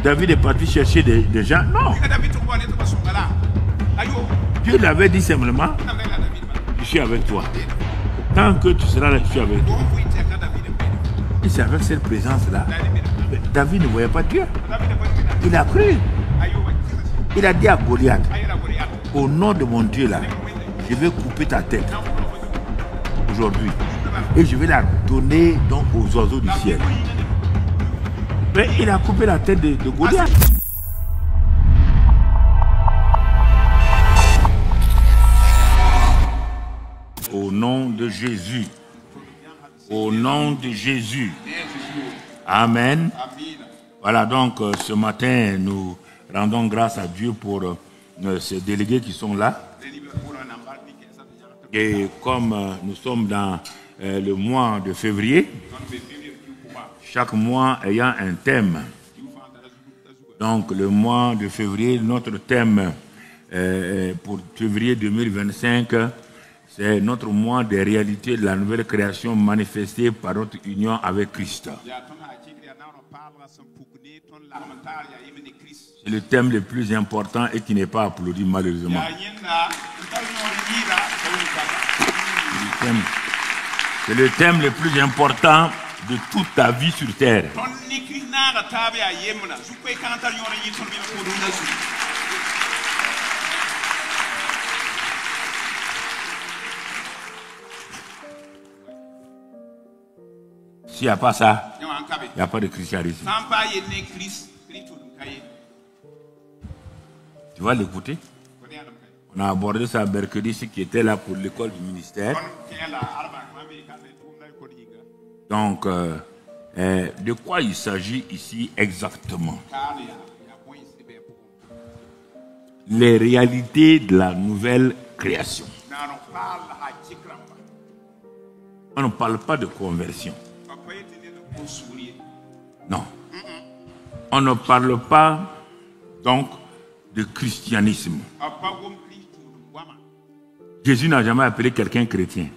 David est parti chercher des gens. Non. Dieu l'avait dit simplement, je suis avec toi. Tant que tu seras là, je suis avec toi. Et c'est avec cette présence-là. David ne voyait pas Dieu. Il a cru. Il a dit à Goliath, au nom de mon Dieu là, je vais couper ta tête aujourd'hui. Et je vais la donner donc aux oiseaux du ciel. Mais il a coupé la tête de Goliath. Au nom de Jésus. Au nom de Jésus. Amen. Voilà, donc ce matin, nous rendons grâce à Dieu pour ces délégués qui sont là. Et comme nous sommes dans le mois de février, chaque mois ayant un thème. Donc le mois de février, notre thème pour février 2025, c'est notre mois des réalités de la nouvelle création manifestée par notre union avec Christ. C'est le thème le plus important et qui n'est pas applaudi malheureusement. C'est le thème le plus important de toute ta vie sur terre. S'il n'y a pas ça, il n'y a pas de christianisme. Tu vas l'écouter? On a abordé ça mercredi, ce qui était là pour l'école du ministère. Donc, de quoi il s'agit ici exactement? Les réalités de la nouvelle création. On ne parle pas de conversion. Non. On ne parle pas donc de christianisme. Jésus n'a jamais appelé quelqu'un chrétien.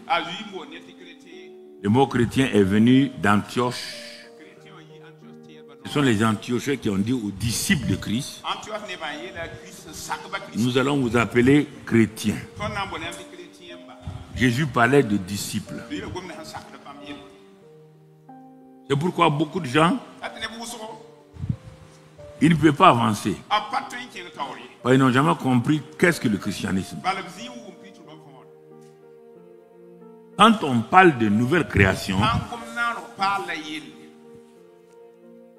Le mot chrétien est venu d'Antioche. Ce sont les Antiochiens qui ont dit aux disciples de Christ, nous allons vous appeler chrétiens. Jésus parlait de disciples. C'est pourquoi beaucoup de gens, ils ne peuvent pas avancer. Ils n'ont jamais compris qu'est-ce que le christianisme. Quand on parle de nouvelle création,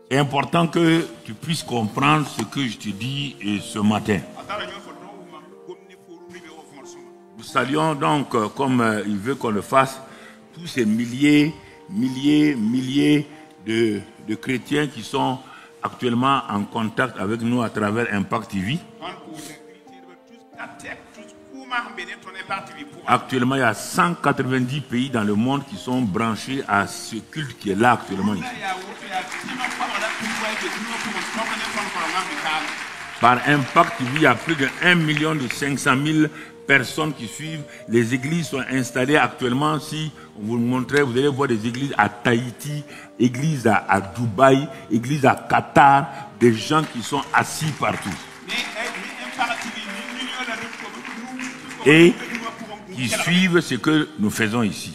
c'est important que tu puisses comprendre ce que je te dis ce matin. Nous saluons donc, comme il veut qu'on le fasse, tous ces milliers de chrétiens qui sont actuellement en contact avec nous à travers Impact TV. Actuellement, il y a 190 pays dans le monde qui sont branchés à ce culte qui est là actuellement ici. Par Impact TV, il y a plus de 1 500 000 personnes qui suivent. Les églises sont installées actuellement. Si on vous le montrait, vous allez voir des églises à Tahiti, églises à Dubaï, églises à Qatar, des gens qui sont assis partout. Et qui suivent ce que nous faisons ici.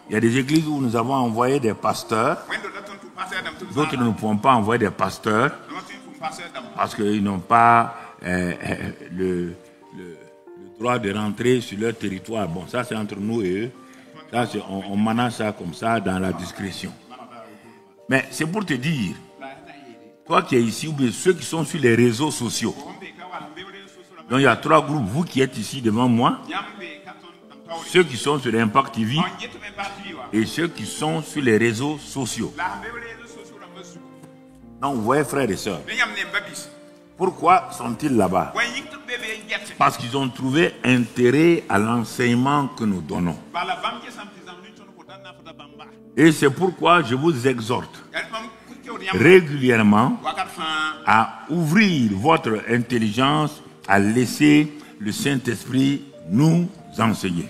Il y a des églises où nous avons envoyé des pasteurs. D'autres ne pouvons pas envoyer des pasteurs parce qu'ils n'ont pas le droit de rentrer sur leur territoire. Bon, ça c'est entre nous et eux. Ça, on manage ça comme ça dans la discrétion. Mais c'est pour te dire, toi qui es ici, ou bien ceux qui sont sur les réseaux sociaux. Donc il y a 3 groupes, vous qui êtes ici devant moi, ceux qui sont sur Impact TV et ceux qui sont sur les réseaux sociaux. Donc vous voyez frères et sœurs, pourquoi sont-ils là-bas? Parce qu'ils ont trouvé intérêt à l'enseignement que nous donnons. Et c'est pourquoi je vous exhorte régulièrement à ouvrir votre intelligence, à laisser le Saint-Esprit nous enseigner.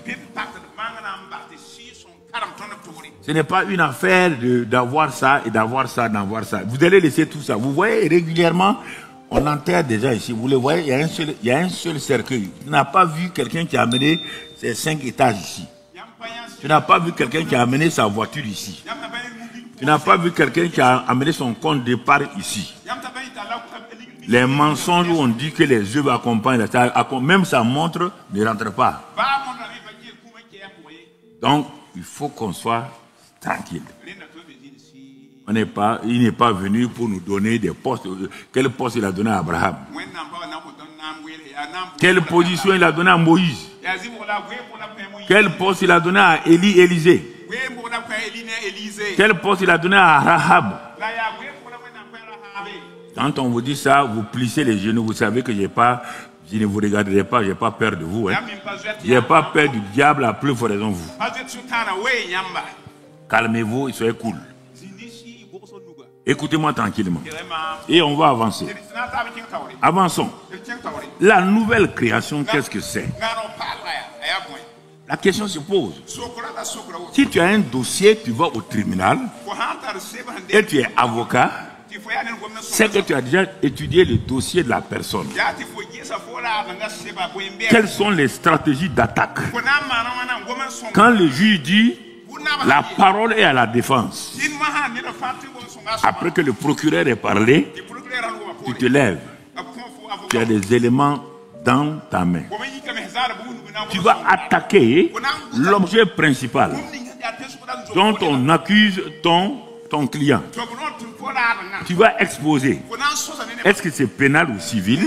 Ce n'est pas une affaire d'avoir ça et d'avoir ça, d'avoir ça. Vous allez laisser tout ça. Vous voyez régulièrement, on enterre déjà ici. Vous le voyez, il y a un seul cercueil. Tu n'as pas vu quelqu'un qui a amené ses 5 étages ici. Tu n'as pas vu quelqu'un qui a amené sa voiture ici. Tu n'as pas vu quelqu'un qui a amené son compte départ ici. Les mensonges où on dit que les œuvres accompagnent, même sa montre ne rentre pas. Donc, il faut qu'on soit tranquille. Il n'est pas venu pour nous donner des postes. Quel poste il a donné à Abraham? Quelle position il a donné à Moïse? Quel poste il a donné à Élisée? Quel poste il a donné à Rahab? Quand on vous dit ça, vous plissez les genoux. Vous savez que je ne vous regarderai pas, je n'ai pas peur de vous. Hein. Je n'ai pas peur du diable à plus forte raison vous. Calmez-vous et soyez cool. Écoutez-moi tranquillement. Et on va avancer. Avançons. La nouvelle création, qu'est-ce que c'est? La question se pose. Si tu as un dossier, tu vas au tribunal et tu es avocat, c'est que tu as déjà étudié le dossier de la personne. Quelles sont les stratégies d'attaque? Quand le juge dit la parole est à la défense, après que le procureur ait parlé, tu te lèves. Tu as des éléments dans ta main. Tu vas attaquer l'objet principal dont on accuse ton client. Tu vas exposer. Est-ce que c'est pénal ou civil?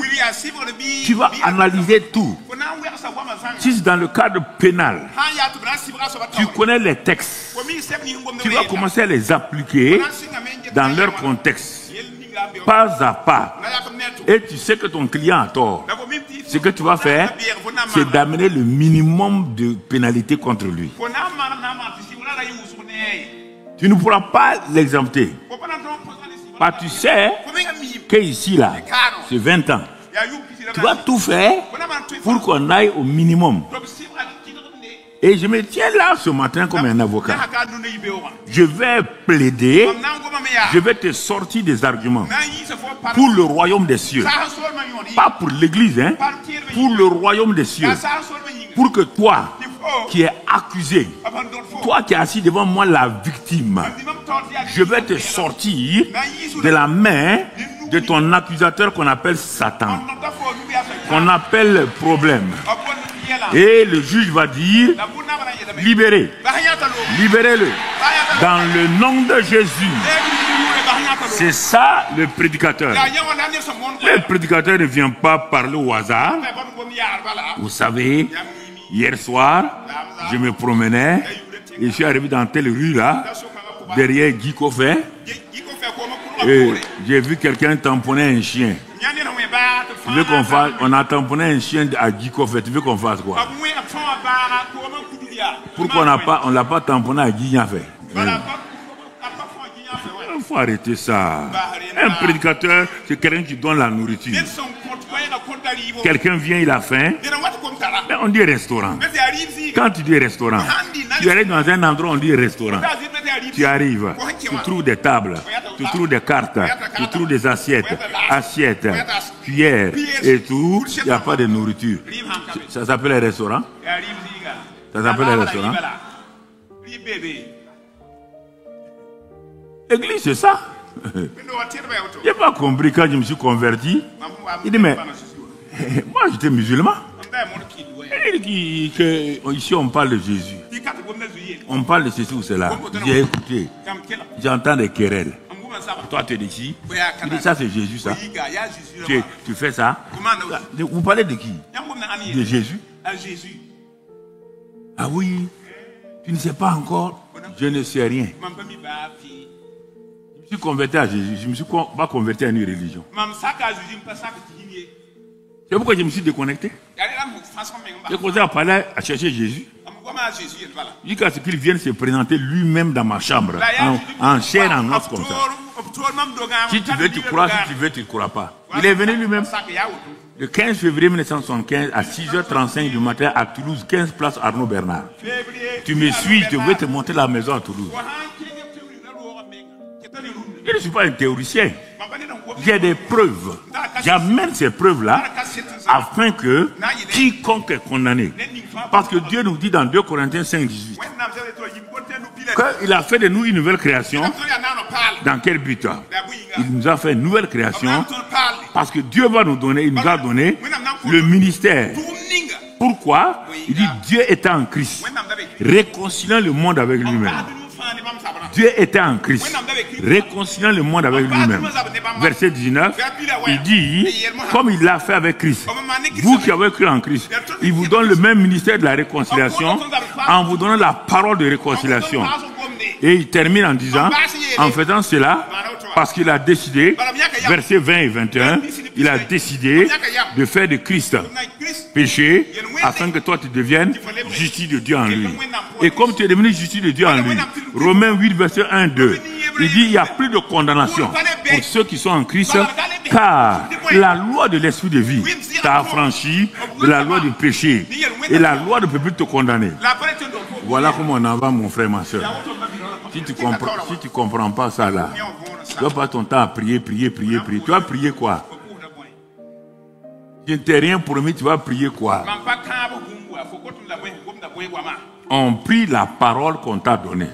Tu vas analyser tout. Si c'est dans le cadre pénal, tu connais les textes. Tu vas commencer à les appliquer dans leur contexte, pas à pas. Et tu sais que ton client a tort. Ce que tu vas faire, c'est d'amener le minimum de pénalité contre lui. Tu ne pourras pas l'exempter. Parce que tu sais qu'ici, là, c'est 20 ans. Tu vas tout faire pour qu'on aille au minimum. Et je me tiens là ce matin comme un avocat. Je vais plaider, je vais te sortir des arguments pour le royaume des cieux. Pas pour l'église, hein, pour le royaume des cieux. Pour que toi, qui es accusé, toi qui es assis devant moi, la victime, je vais te sortir de la main de ton accusateur qu'on appelle Satan, qu'on appelle problème. Et le juge va dire, libérez, libérez-le, dans le nom de Jésus. C'est ça le prédicateur. Le prédicateur ne vient pas parler au hasard. Vous savez, hier soir, je me promenais et je suis arrivé dans telle rue là, derrière Guy Coffet, et j'ai vu quelqu'un tamponner un chien. Tu veux qu'on fasse, on a tamponné un chien à Guy Coffet, tu veux qu'on fasse quoi? Pourquoi on ne l'a pas tamponné à Guy Coffet? Il faut arrêter ça. Un prédicateur, c'est quelqu'un qui donne la nourriture. Quelqu'un vient, il a faim. Mais on dit restaurant. Quand tu dis restaurant, tu arrives dans un endroit, on dit restaurant. Tu arrives, tu trouves des tables, tu trouves des cartes, tu trouves des assiettes, cuillères et tout. Il n'y a pas de nourriture. Ça s'appelle un restaurant? Ça s'appelle un restaurant? L'église, c'est ça. Je n'ai pas compris quand je me suis converti. Il dit, mais moi j'étais musulman. Il dit ici on parle de Jésus. On parle de ceci ou cela. J'ai écouté. J'entends des querelles. Toi tu es ici. Il dit ça c'est Jésus ça. Tu fais ça. Vous parlez de qui? De Jésus. Ah oui. Tu ne sais pas encore. Je ne sais rien. Je me suis converti à Jésus. Je ne me suis pas converti à une religion. C'est pourquoi je me suis déconnecté. J'ai commencé à parler, à chercher Jésus. Jusqu'à ce qu'il vienne se présenter lui-même dans ma chambre, en chair, en os comme ça. Si tu veux, tu crois, si tu veux, tu ne crois pas. Il est venu lui-même. Le 15 février 1975 à 6h35 du matin à Toulouse, 15 place Arnaud Bernard. Tu me suis, je vais te montrer la maison à Toulouse. Je ne suis pas un théoricien. J'ai des preuves. J'amène ces preuves-là afin que quiconque est condamné. Parce que Dieu nous dit dans 2 Corinthiens 5, 18 qu'il a fait de nous une nouvelle création. Dans quel but? Il nous a fait une nouvelle création parce que Dieu va nous donner, il nous a donné le ministère. Pourquoi? Il dit Dieu était en Christ, réconciliant le monde avec lui-même. Dieu était en Christ, réconciliant le monde avec lui-même. Verset 19, il dit, comme il l'a fait avec Christ, vous qui avez cru en Christ, il vous donne le même ministère de la réconciliation en vous donnant la parole de réconciliation. Et il termine en disant, en faisant cela, parce qu'il a décidé, versets 20 et 21, il a décidé de faire de Christ péché, afin que toi tu deviennes justice de Dieu en lui. Et comme tu es devenu justice de Dieu en lui, Romains 8, verset 1, 2, il dit, il n'y a plus de condamnation pour ceux qui sont en Christ, car la loi de l'esprit de vie t'a affranchi de la loi du péché, et la loi ne peut plus te condamner. Voilà comment on en va, mon frère, ma soeur. Si tu comprends pas ça là, tu vas pas ton temps à prier. Tu vas prier quoi? Je ne t'ai rien promis, tu vas prier quoi? On prie la parole qu'on t'a donnée.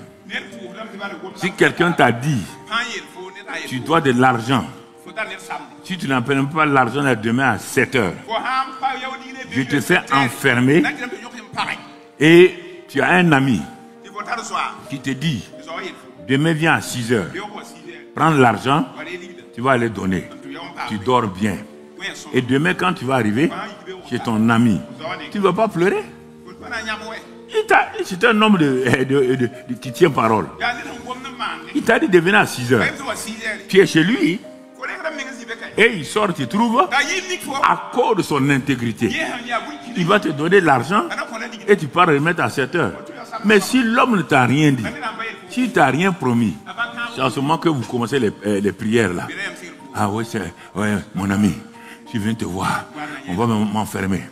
Si quelqu'un t'a dit, tu dois de l'argent, si tu n'appelles pas l'argent demain à 7 heures, je te fais enfermer et tu as un ami qui te dit, demain viens à 6 heures, prends l'argent, tu vas aller donner, tu dors bien. Et demain quand tu vas arriver chez ton ami, tu ne vas pas pleurer. C'est un homme qui tient parole. Il t'a dit de venir à 6 heures. Tu es chez lui. Et il sort, tu trouves, à cause de son intégrité. Il va te donner l'argent et tu pars remettre à 7 heures. Mais si l'homme ne t'a rien dit, s'il ne t'a rien promis, c'est en ce moment que vous commencez les prières là. Ah oui, ouais, mon ami, je viens te voir, on va m'enfermer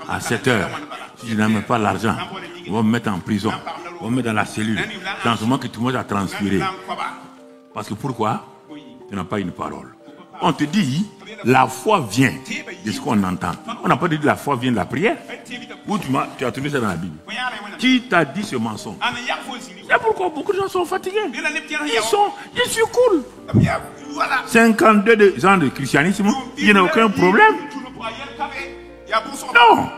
à 7 heures. Si je n'amène pas l'argent, on va me mettre en prison, on va me mettre dans la cellule. C'est en ce moment que tout le monde a transpiré. Parce que pourquoi? Tu n'as pas une parole. On te dit, la foi vient de ce qu'on entend. On n'a pas dit la foi vient de la prière. Où tu as trouvé ça dans la Bible? Qui t'a dit ce mensonge? C'est pourquoi beaucoup de gens sont fatigués. Je suis cool. 52 ans de christianisme, il n'y a aucun problème. Non.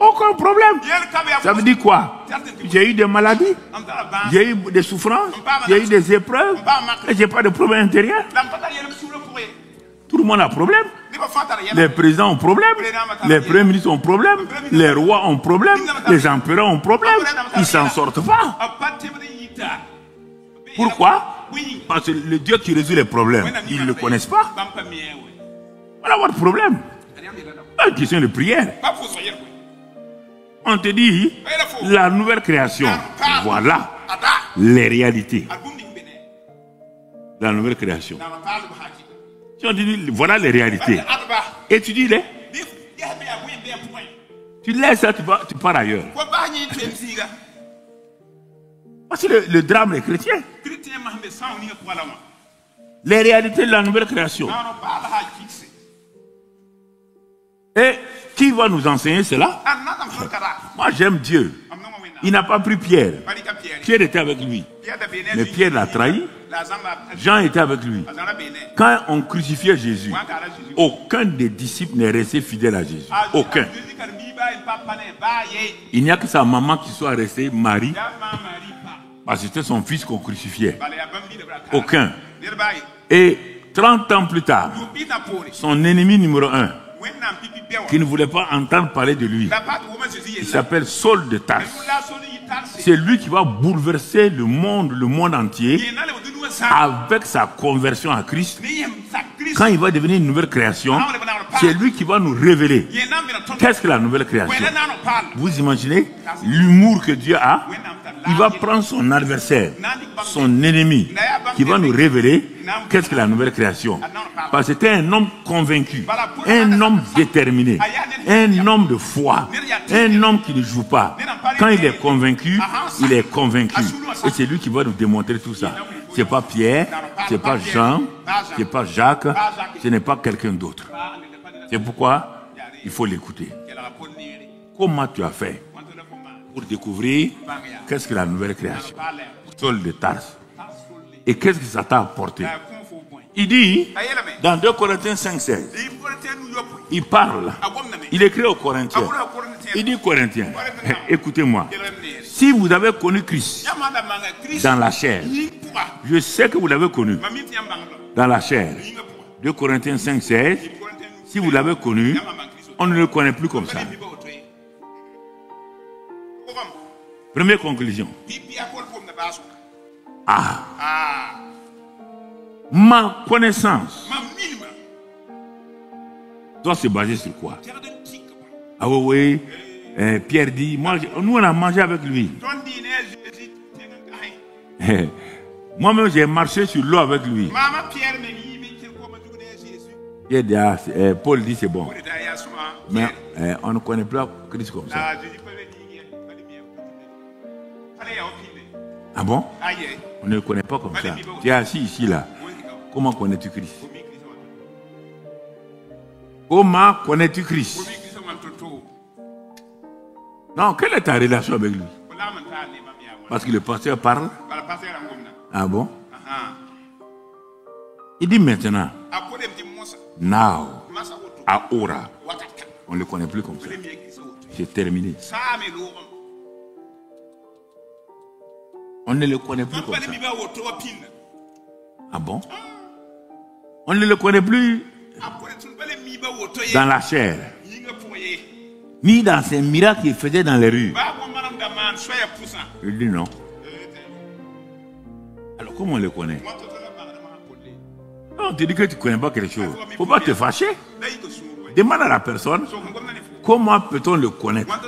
Aucun problème. Ça veut dire quoi? J'ai eu des maladies, j'ai eu des souffrances, j'ai eu des épreuves, et je n'ai pas de problème intérieur. Tout le monde a problème. Les présidents ont problème, les premiers ministres ont problème, les rois ont problème, les empereurs ont problème. Ils ne s'en sortent pas. Pourquoi? Parce que le Dieu qui résout les problèmes, ils ne le connaissent pas. Voilà votre problème. C'est une question de prière. On te dit la nouvelle création. Voilà les réalités. La nouvelle création. Si on te dit voilà les réalités, et tu dis les, tu laisses ça, tu pars ailleurs. Voici le drame des chrétiens. Les réalités de la nouvelle création. Et qui va nous enseigner cela? Moi j'aime Dieu. Il n'a pas pris Pierre. Pierre était avec lui. Mais Pierre l'a trahi. Jean était avec lui. Quand on crucifiait Jésus, aucun des disciples n'est resté fidèle à Jésus. Aucun. Il n'y a que sa maman qui soit restée Marie. Parce que c'était son fils qu'on crucifiait. Aucun. Et 30 ans plus tard, son ennemi numéro 1, qui ne voulait pas entendre parler de lui, il s'appelle Saul de Tarse. C'est lui qui va bouleverser le monde entier avec sa conversion à Christ. Quand il va devenir une nouvelle création, C'est lui qui va nous révéler. Qu'est-ce que la nouvelle création? Vous imaginez l'humour que Dieu a? Il va prendre son adversaire, son ennemi, qui va nous révéler qu'est-ce que la nouvelle création. Parce que c'était un homme convaincu, un homme déterminé, un homme de foi, un homme qui ne joue pas. Quand il est convaincu, il est convaincu. Et c'est lui qui va nous démontrer tout ça. Ce n'est pas Pierre, ce n'est pas Jean, ce n'est pas Jacques, ce n'est pas quelqu'un d'autre. C'est pourquoi il faut l'écouter. Comment tu as fait pour découvrir qu'est-ce que la nouvelle création? Saul de Tarse. Et qu'est-ce que ça t'a apporté? Il dit, dans 2 Corinthiens 5,16, il parle, il écrit aux Corinthiens. Il dit, Corinthiens, écoutez-moi, si vous avez connu Christ dans la chair, je sais que vous l'avez connu dans la chair. 2 Corinthiens 5,16, si vous l'avez connu, on ne le connaît plus comme ça. Première conclusion. Ma connaissance doit se baser sur quoi? Ah oui, Pierre dit, nous on a mangé avec lui. Moi-même j'ai marché sur l'eau avec lui. Paul dit c'est bon. Mais on ne connaît plus Christ comme ça. Ah bon? On ne le connaît pas comme ça. Tu es assis ici là. Comment connais-tu Christ? Comment connais-tu Christ? Non, quelle est ta relation avec lui? Parce que le pasteur parle. Ah bon? Il dit maintenant. Now. Aora. On ne le connaît plus comme ça. C'est terminé. On ne le connaît plus comme ça. Ah bon? On ne le connaît plus dans la chair, ni dans ces miracles qu'il faisait dans les rues. Il dit non. Alors comment on le connaît? Non, on te dit que tu ne connais pas quelque chose. Il ne faut pas te fâcher. Demande à la personne, comment peut-on le connaître?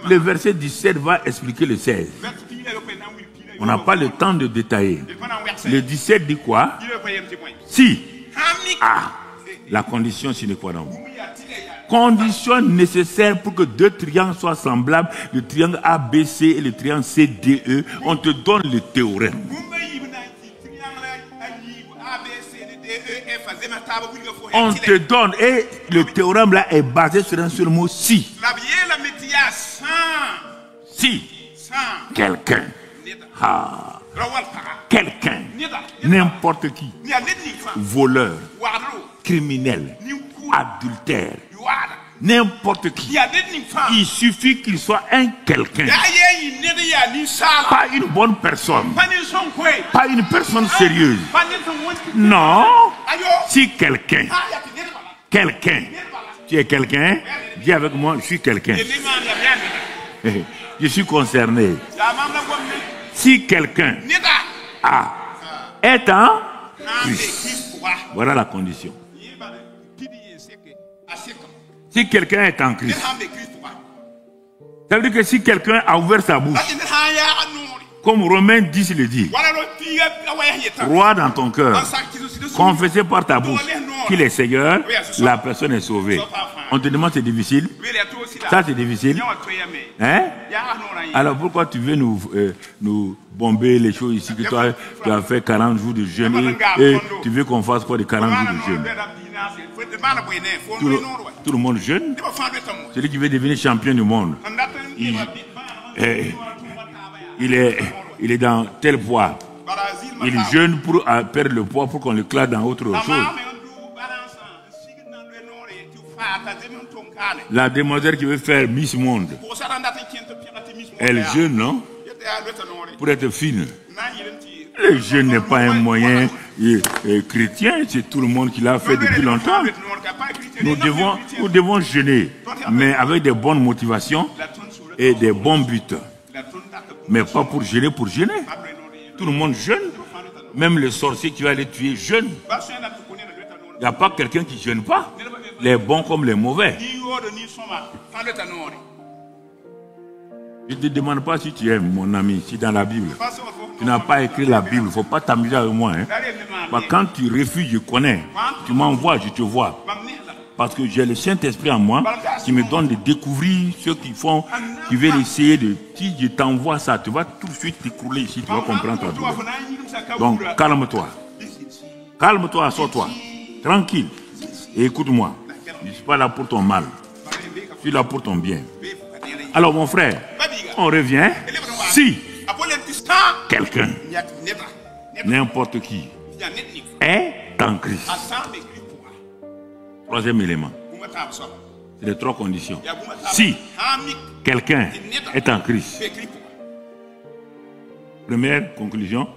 Le verset 17 va expliquer le 16. On n'a pas le temps de détailler. Le 17 dit quoi? Si. La condition sine qua non. Condition nécessaire pour que 2 triangles soient semblables, le triangle ABC et le triangle CDE, on te donne le théorème. On te donne, et le théorème là est basé sur un seul mot, si. Si quelqu'un, quelqu'un, n'importe qui, voleur, criminel, adultère, n'importe qui, il suffit qu'il soit un quelqu'un, pas une bonne personne, pas une personne sérieuse. Non, si quelqu'un, tu es quelqu'un, dis avec moi, je suis quelqu'un. Je suis concerné. Si quelqu'un est en Christ, voilà la condition. Si quelqu'un est en Christ, ça veut dire que si quelqu'un a ouvert sa bouche, comme Romains 10 le dit, crois dans ton cœur, confesser par ta bouche qu'il est Seigneur, la personne est sauvée. On te demande, c'est difficile? Ça c'est difficile? Hein? Alors pourquoi tu veux nous bomber les choses ici, que toi tu as fait 40 jours de jeûne et tu veux qu'on fasse quoi de 40 jours de jeûne? Tout le monde jeûne. Celui qui veut devenir champion du monde, il est dans tel poids. Il jeûne pour perdre le poids pour qu'on le classe dans autre chose. La demoiselle qui veut faire Miss Monde, elle jeûne, non? Pour être fine. Le jeûne n'est pas un moyen chrétien, c'est tout le monde qui l'a fait depuis longtemps. Nous devons jeûner, mais avec des bonnes motivations et des bons buts. Mais pas pour jeûner. Tout le monde jeûne. Même le sorcier qui va les tuer jeûne. Il n'y a pas quelqu'un qui ne jeûne pas. les bons comme les mauvais. Je ne te demande pas si tu aimes, mon ami, si dans la Bible. Tu n'as pas écrit la Bible, il ne faut pas t'amuser avec moi. Hein. Quand tu refuses, je connais. Tu m'envoies, je te vois. Parce que j'ai le Saint-Esprit en moi qui me donne de découvrir ceux qui font, qui veulent essayer de... Si je t'envoie ça, tu vas tout de suite t'écrouler ici, tu vas comprendre ta douleur. Donc, calme-toi. Calme-toi, assois-toi. Tranquille. Et écoute-moi. Je ne suis pas là pour ton mal. Je suis là pour ton bien. Alors, mon frère, on revient. Si quelqu'un, n'importe qui, est en Christ. Troisième élément. C'est les trois conditions. Si quelqu'un est en Christ. Première conclusion.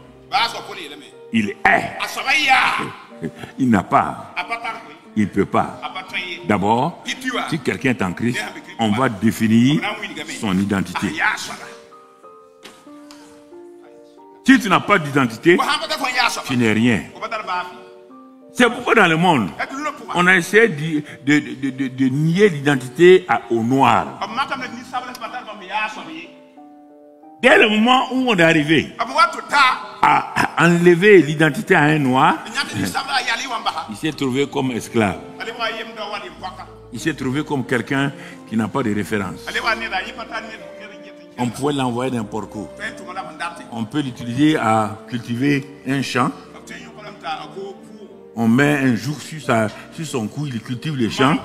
Il est. Il n'a pas. Il ne peut pas. D'abord, si quelqu'un est en Christ, on va définir son identité. Si tu n'as pas d'identité, tu n'es rien. C'est pourquoi dans le monde, on a essayé de nier l'identité au noir. Dès le moment où on est arrivé à enlever l'identité à un noir, il s'est trouvé comme esclave. Il s'est trouvé comme quelqu'un qui n'a pas de référence. On pouvait l'envoyer n'importe où. On peut l'utiliser à cultiver un champ. On met un jour sur son cou, il cultive les champs.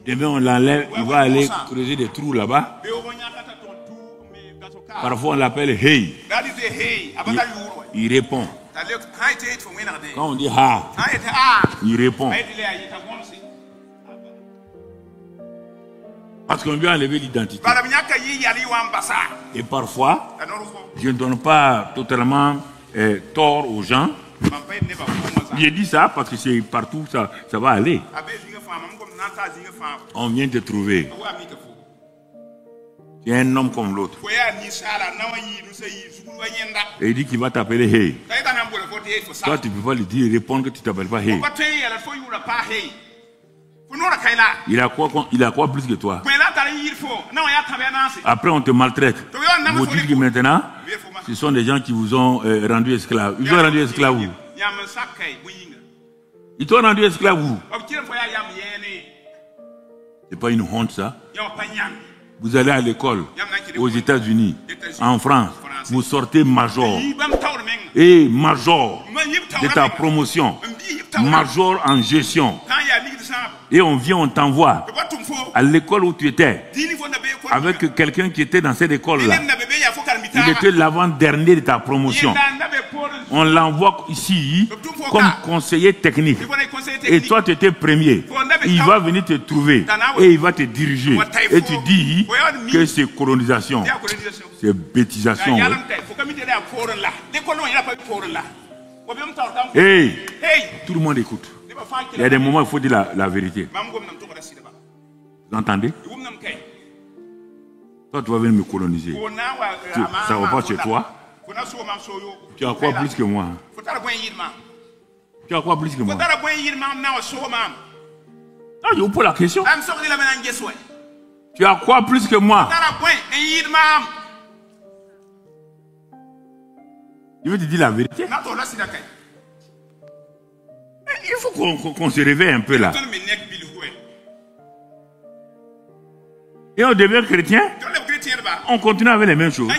Demain on l'enlève, il va aller creuser des trous là-bas. Parfois on l'appelle Hey. Il répond. Quand on dit Ha, il répond. Parce qu'on lui a enlevé l'identité. Et parfois, je ne donne pas totalement tort aux gens. J'ai dit ça parce que c'est partout, ça va aller. On vient te trouver. Tu es un homme comme l'autre. Et il dit qu'il va t'appeler Hey. Toi, tu ne peux pas lui dire, répondre que tu ne t'appelles pas Hey. Il a quoi plus que toi? Après, on te maltraite. Vous dites que maintenant, ce sont des gens qui vous ont rendu esclave. Ils ont rendu esclave où? Ils t'ont rendu esclave où? C'est pas une honte, ça? Vous allez à l'école, aux États-Unis, en France, vous sortez major. Et major de ta promotion, major en gestion. Et on vient, on t'envoie à l'école où tu étais, avec quelqu'un qui était dans cette école-là. Il était l'avant-dernier de ta promotion. On l'envoie ici comme conseiller technique. Et toi, tu étais premier. Il va venir te trouver et il va te diriger. Et tu dis que c'est colonisation. C'est bêtisation. Hey, tout le monde écoute. Il y a des moments où il faut dire la vérité. Vous entendez? Toi, tu vas venir me coloniser. Ça ne va pas chez toi. Tu as quoi plus que moi? Tu as quoi plus que moi? Non, je vous pose la question. Tu as quoi plus que moi? Je veux te dire la vérité. Il faut qu'on se réveille un peu là. Et on devient chrétien. On continue avec les mêmes choses.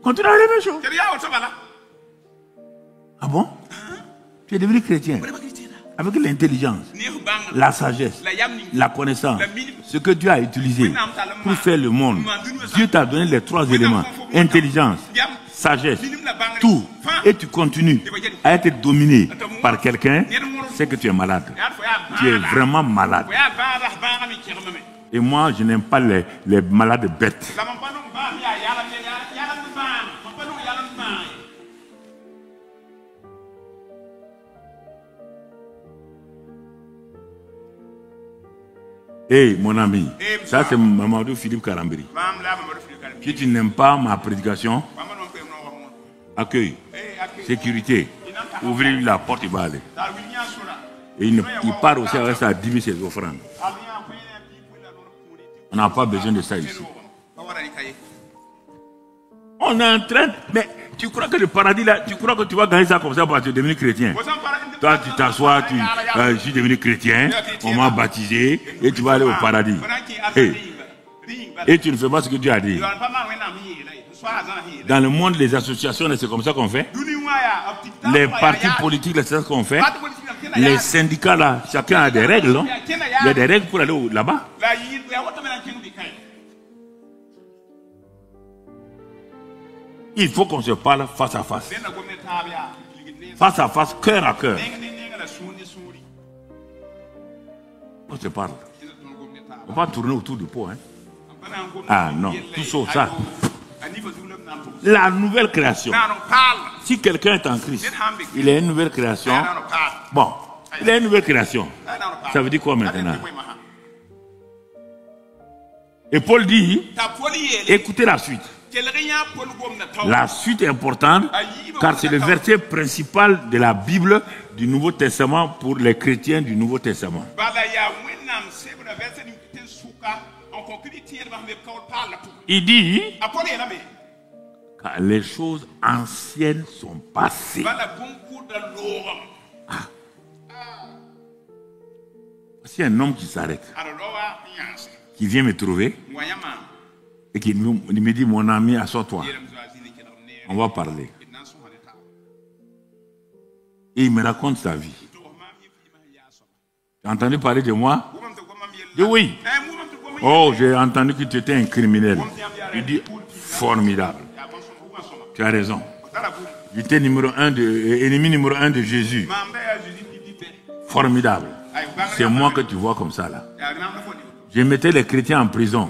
Continue avec les mêmes choses. Ah bon? Tu es devenu chrétien. Avec l'intelligence, la sagesse, la connaissance, ce que Dieu a utilisé pour faire le monde. Dieu t'a donné les trois éléments. Intelligence, sagesse, tout. Et tu continues à être dominé par quelqu'un, c'est que tu es malade. Tu es vraiment malade. Et moi, je n'aime pas les malades bêtes. Hey, mon ami, ça c'est Mamadou Philippe Karambiri. Si tu n'aimes pas ma prédication, accueil, sécurité, ouvrir la porte, il va aller. Et il part aussi avec sa dîme et ses offrandes. On n'a pas besoin de ça ici. On est en train... Mais tu crois que le paradis là, tu crois que tu vas gagner ça comme ça parce que tu es devenu chrétien? Toi, tu t'assois, je suis devenu chrétien, on m'a baptisé et tu vas aller au paradis. Et tu ne fais pas ce que Dieu a dit. Dans le monde, les associations, c'est comme ça qu'on fait. Les partis politiques, c'est ça qu'on fait. Les syndicats, là, chacun a des règles. Non? Il y a des règles pour aller là-bas. Il faut qu'on se parle face à face. Face à face, cœur à cœur. On se parle. On va tourner autour du pot. Hein? Ah non, tout sauf ça. La nouvelle création. Si quelqu'un est en Christ, il est une nouvelle création. Bon, il est une nouvelle création. Ça veut dire quoi maintenant? Et Paul dit, écoutez la suite. La suite est importante car c'est le verset principal de la Bible du Nouveau Testament pour les chrétiens du Nouveau Testament. Il dit car les choses anciennes sont passées. Ah. C'est un homme qui s'arrête, qui vient me trouver et qui me dit, mon ami, assois-toi. On va parler. Et il me raconte sa vie. Tu as entendu parler de moi? Je dis oui. Oh, j'ai entendu que tu étais un criminel. Il dit, formidable. Tu as raison. J'étais ennemi numéro 1 de Jésus. Formidable. C'est moi que tu vois comme ça là. Je mettais les chrétiens en prison.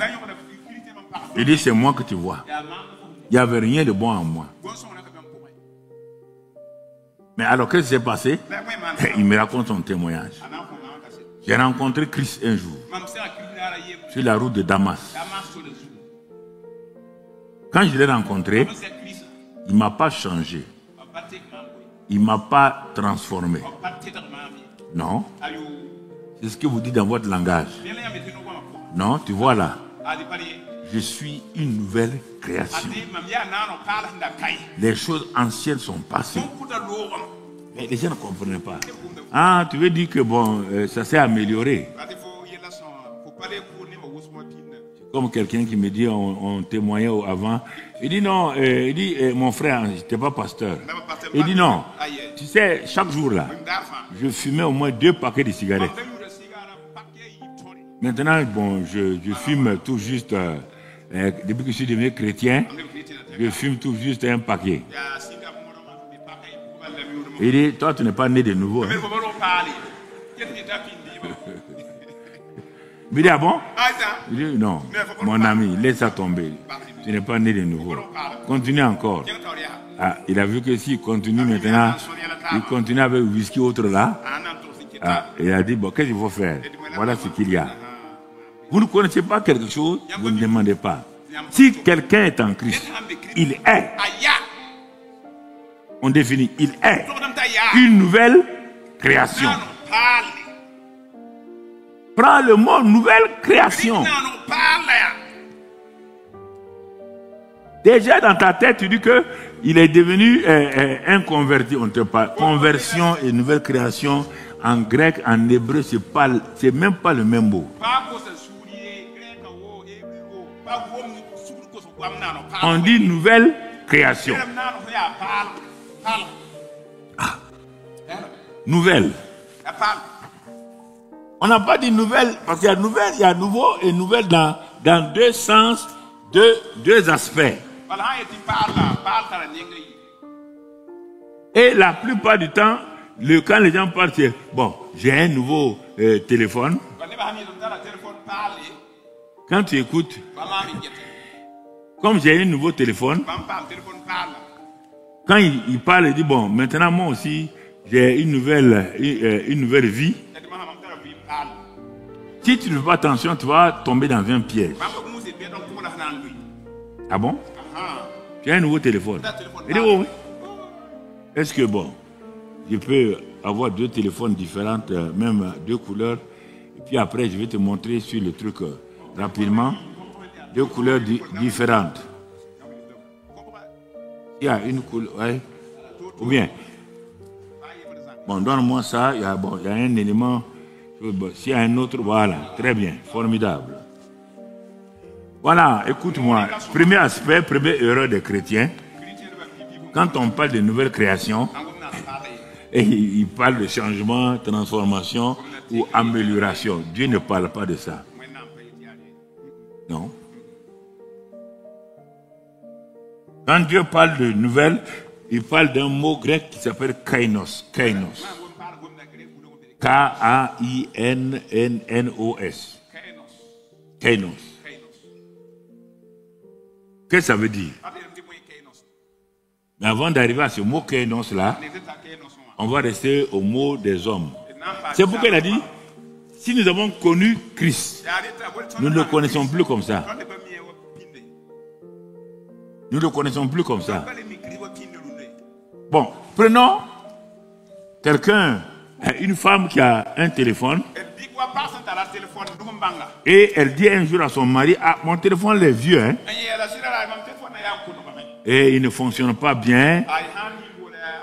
Il dit, c'est moi que tu vois. Il n'y avait rien de bon en moi. Mais alors, qu'est-ce qui s'est passé? Il me raconte son témoignage. J'ai rencontré Christ un jour, sur la route de Damas. Quand je l'ai rencontré, il ne m'a pas changé. Il ne m'a pas transformé. Non. C'est ce que vous dites dans votre langage. Non, tu vois là. Je suis une nouvelle création. Les choses anciennes sont passées. Mais les gens ne comprennent pas. Ah, tu veux dire que bon, ça s'est amélioré. Comme quelqu'un qui me dit, on témoignait avant. Il dit non, il dit, mon frère, je n'étais pas pasteur. Il dit non, tu sais, chaque jour là, je fumais au moins 2 paquets de cigarettes. Maintenant, bon, je fume tout juste, depuis que je suis devenu chrétien, je fume tout juste un paquet. Il dit, toi, tu n'es pas né de nouveau. Hein? Il dit, ah bon? Il dit, non, mon ami, laisse ça tomber. Tu n'es pas né de nouveau. Continue encore. Ah, il a vu que s'il continue maintenant, il continue avec le whisky autre là. Ah, il a dit, bon, qu'est-ce qu'il faut faire? Voilà ce qu'il y a. Vous ne connaissez pas quelque chose, vous ne demandez pas. Si quelqu'un est en Christ, il est. On définit, il est une nouvelle création. Prends le mot nouvelle création. Déjà dans ta tête, tu dis que il est devenu un converti. On te parle. Conversion et nouvelle création en grec, en hébreu, c'est même pas le même mot. On dit nouvelle création. Ah. Nouvelle. On n'a pas dit nouvelle, parce qu'il y a nouvelle, il y a nouveau et nouvelle dans 2 sens, deux aspects. Et la plupart du temps, quand les gens parlent, c'est bon, j'ai un nouveau téléphone. Quand tu écoutes, comme j'ai un nouveau téléphone, quand il parle, il dit bon, maintenant moi aussi, j'ai une nouvelle vie. Si tu ne fais pas attention, tu vas tomber dans un piège. Ah bon? Tu as un nouveau téléphone? Il dit oui. Est-ce que bon? Je peux avoir 2 téléphones différents, même 2 couleurs. Et puis après, je vais te montrer sur le truc rapidement. 2 couleurs différentes. Il y a une couleur, ouais. Ou bien, bon, donne-moi ça. Il y a un élément. S'il y a un autre, voilà. Très bien, formidable. Voilà, écoute-moi. Premier aspect, première erreur des chrétiens. Quand on parle de nouvelle création, et il parle de changement, transformation ou amélioration. Dieu ne parle pas de ça. Non. Quand Dieu parle de nouvelle, il parle d'un mot grec qui s'appelle kainos. Kainos. K-A-I-N-N-N-O-S. Kainos. Qu'est-ce que ça veut dire? Mais avant d'arriver à ce mot kainos là, on va rester au mot des hommes. C'est pourquoi il a dit, si nous avons connu Christ, nous ne le connaissons plus comme ça. Nous ne le connaissons plus comme ça. Bon, prenons quelqu'un, une femme qui a un téléphone, et elle dit un jour à son mari, ah, mon téléphone est vieux, hein? Et il ne fonctionne pas bien.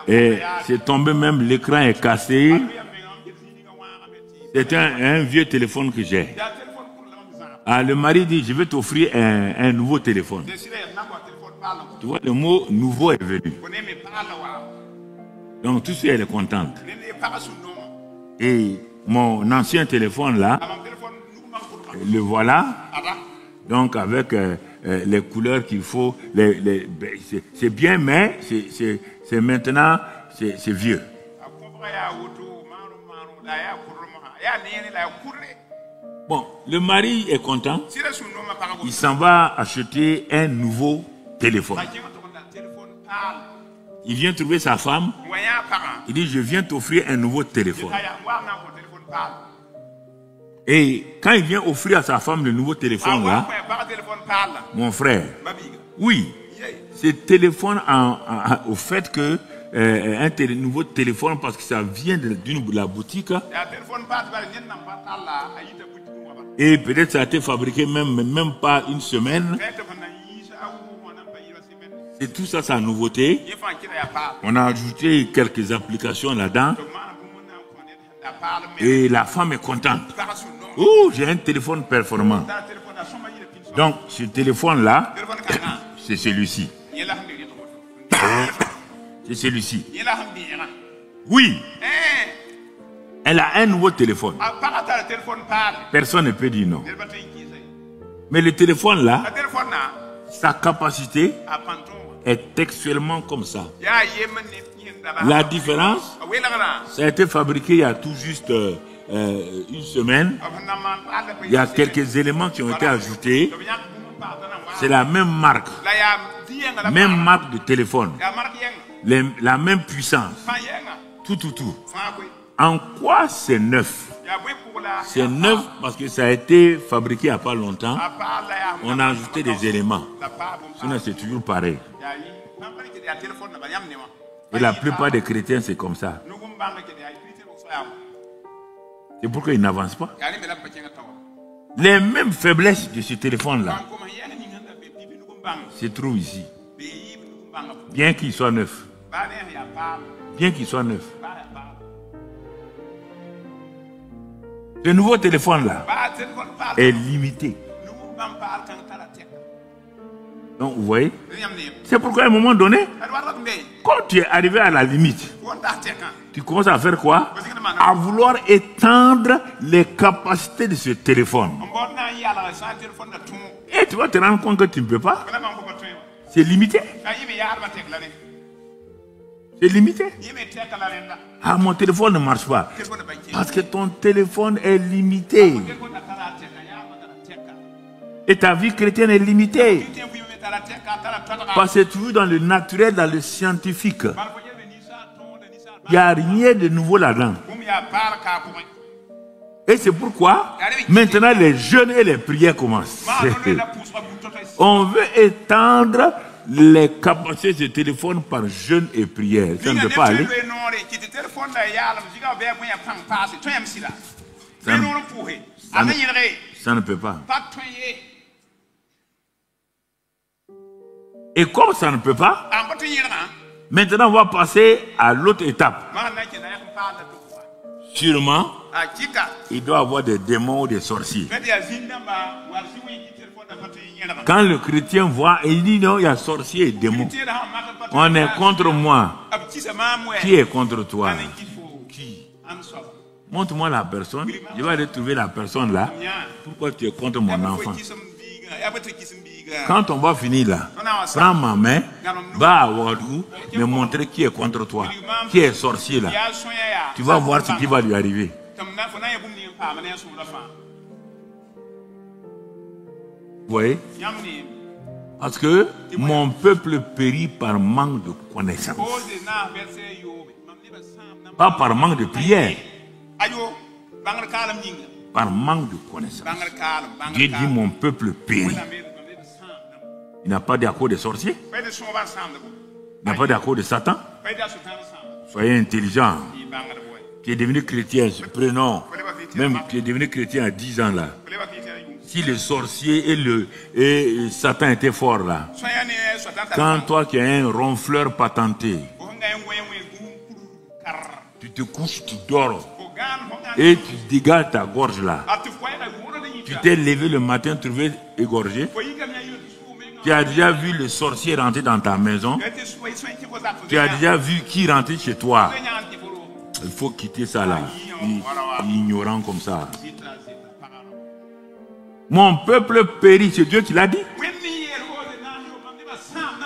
Et c'est tombé même, l'écran est cassé. C'est un vieux téléphone que j'ai. Ah, le mari dit, je vais t'offrir un nouveau téléphone. Tu vois, le mot nouveau est venu. Donc tout de suite, elle est contente. Et mon ancien téléphone là, le voilà. Donc avec les couleurs qu'il faut, c'est bien, mais c'est maintenant, c'est vieux. Bon, le mari est content. Il s'en va acheter un nouveau téléphone. Il vient trouver sa femme. Il dit, je viens t'offrir un nouveau téléphone. Et quand il vient offrir à sa femme le nouveau téléphone là, mon frère, oui, ce téléphone au fait que un nouveau téléphone, parce que ça vient de la boutique, et peut-être ça a été fabriqué même pas une semaine. Et tout ça, c'est la nouveauté. On a ajouté quelques applications là-dedans. Et la femme est contente. Oh, j'ai un téléphone performant. Donc, ce téléphone-là, c'est celui-ci. C'est celui-ci. Oui. Elle a un nouveau téléphone. Personne ne peut dire non. Mais le téléphone-là, sa capacité est textuellement comme ça. La différence, ça a été fabriqué il y a tout juste une semaine. Il y a quelques éléments qui ont été ajoutés. C'est la même marque de téléphone, la même puissance, tout. En quoi c'est neuf? C'est neuf parce que ça a été fabriqué il n'y a pas longtemps. On a ajouté des éléments. Sinon, c'est toujours pareil. Et la plupart des chrétiens, c'est comme ça. C'est pourquoi ils n'avancent pas. Les mêmes faiblesses de ce téléphone-là se trouvent ici. Bien qu'il soit neuf. Bien qu'il soit neuf. Ce nouveau téléphone-là est limité. Donc, vous voyez, c'est pourquoi à un moment donné, quand tu es arrivé à la limite, tu commences à faire quoi? À vouloir étendre les capacités de ce téléphone. Et tu vas te rendre compte que tu ne peux pas. C'est limité. C'est limité. Ah, mon téléphone ne marche pas. Parce que ton téléphone est limité. Et ta vie chrétienne est limitée. Parce que tu es dans le naturel, dans le scientifique. Il n'y a rien de nouveau là-dedans. Et c'est pourquoi maintenant les jeûnes et les prières commencent. On veut étendre les capacités de téléphone par jeûne et prière. Ça ne peut pas aller. Ça ne peut pas. Et comme ça ne peut pas, maintenant on va passer à l'autre étape. Sûrement, il doit y avoir des démons ou des sorciers. Quand le chrétien voit, il dit non, il y a sorciers et démons. On est contre moi. Qui est contre toi? Qui? Montre-moi la personne. Je vais aller trouver la personne là. Pourquoi tu es contre mon enfant? Quand on va finir là, prends ma main, va à Wadou, me montrer qui est contre toi, qui est sorcier là. Tu vas voir ce qui va lui arriver. Vous voyez? Parce que mon peuple périt par manque de connaissance. Pas par manque de prière. Par manque de connaissance. Dieu dit mon peuple périt. Il n'a pas d'accord des sorciers. Il n'a pas d'accord de Satan. Soyez intelligents. Qui est devenu chrétien, prenons, même qui est devenu chrétien à 10 ans là. Si le sorcier et Satan étaient forts là, quand toi qui as un ronfleur patenté, tu te couches, tu dors et tu dégages ta gorge là. Tu t'es levé le matin, trouvé égorgé. Tu as déjà vu le sorcier rentrer dans ta maison. Tu as déjà vu qui rentrait chez toi. Il faut quitter ça là, ignorant comme ça. Mon peuple périt, c'est Dieu qui l'a dit.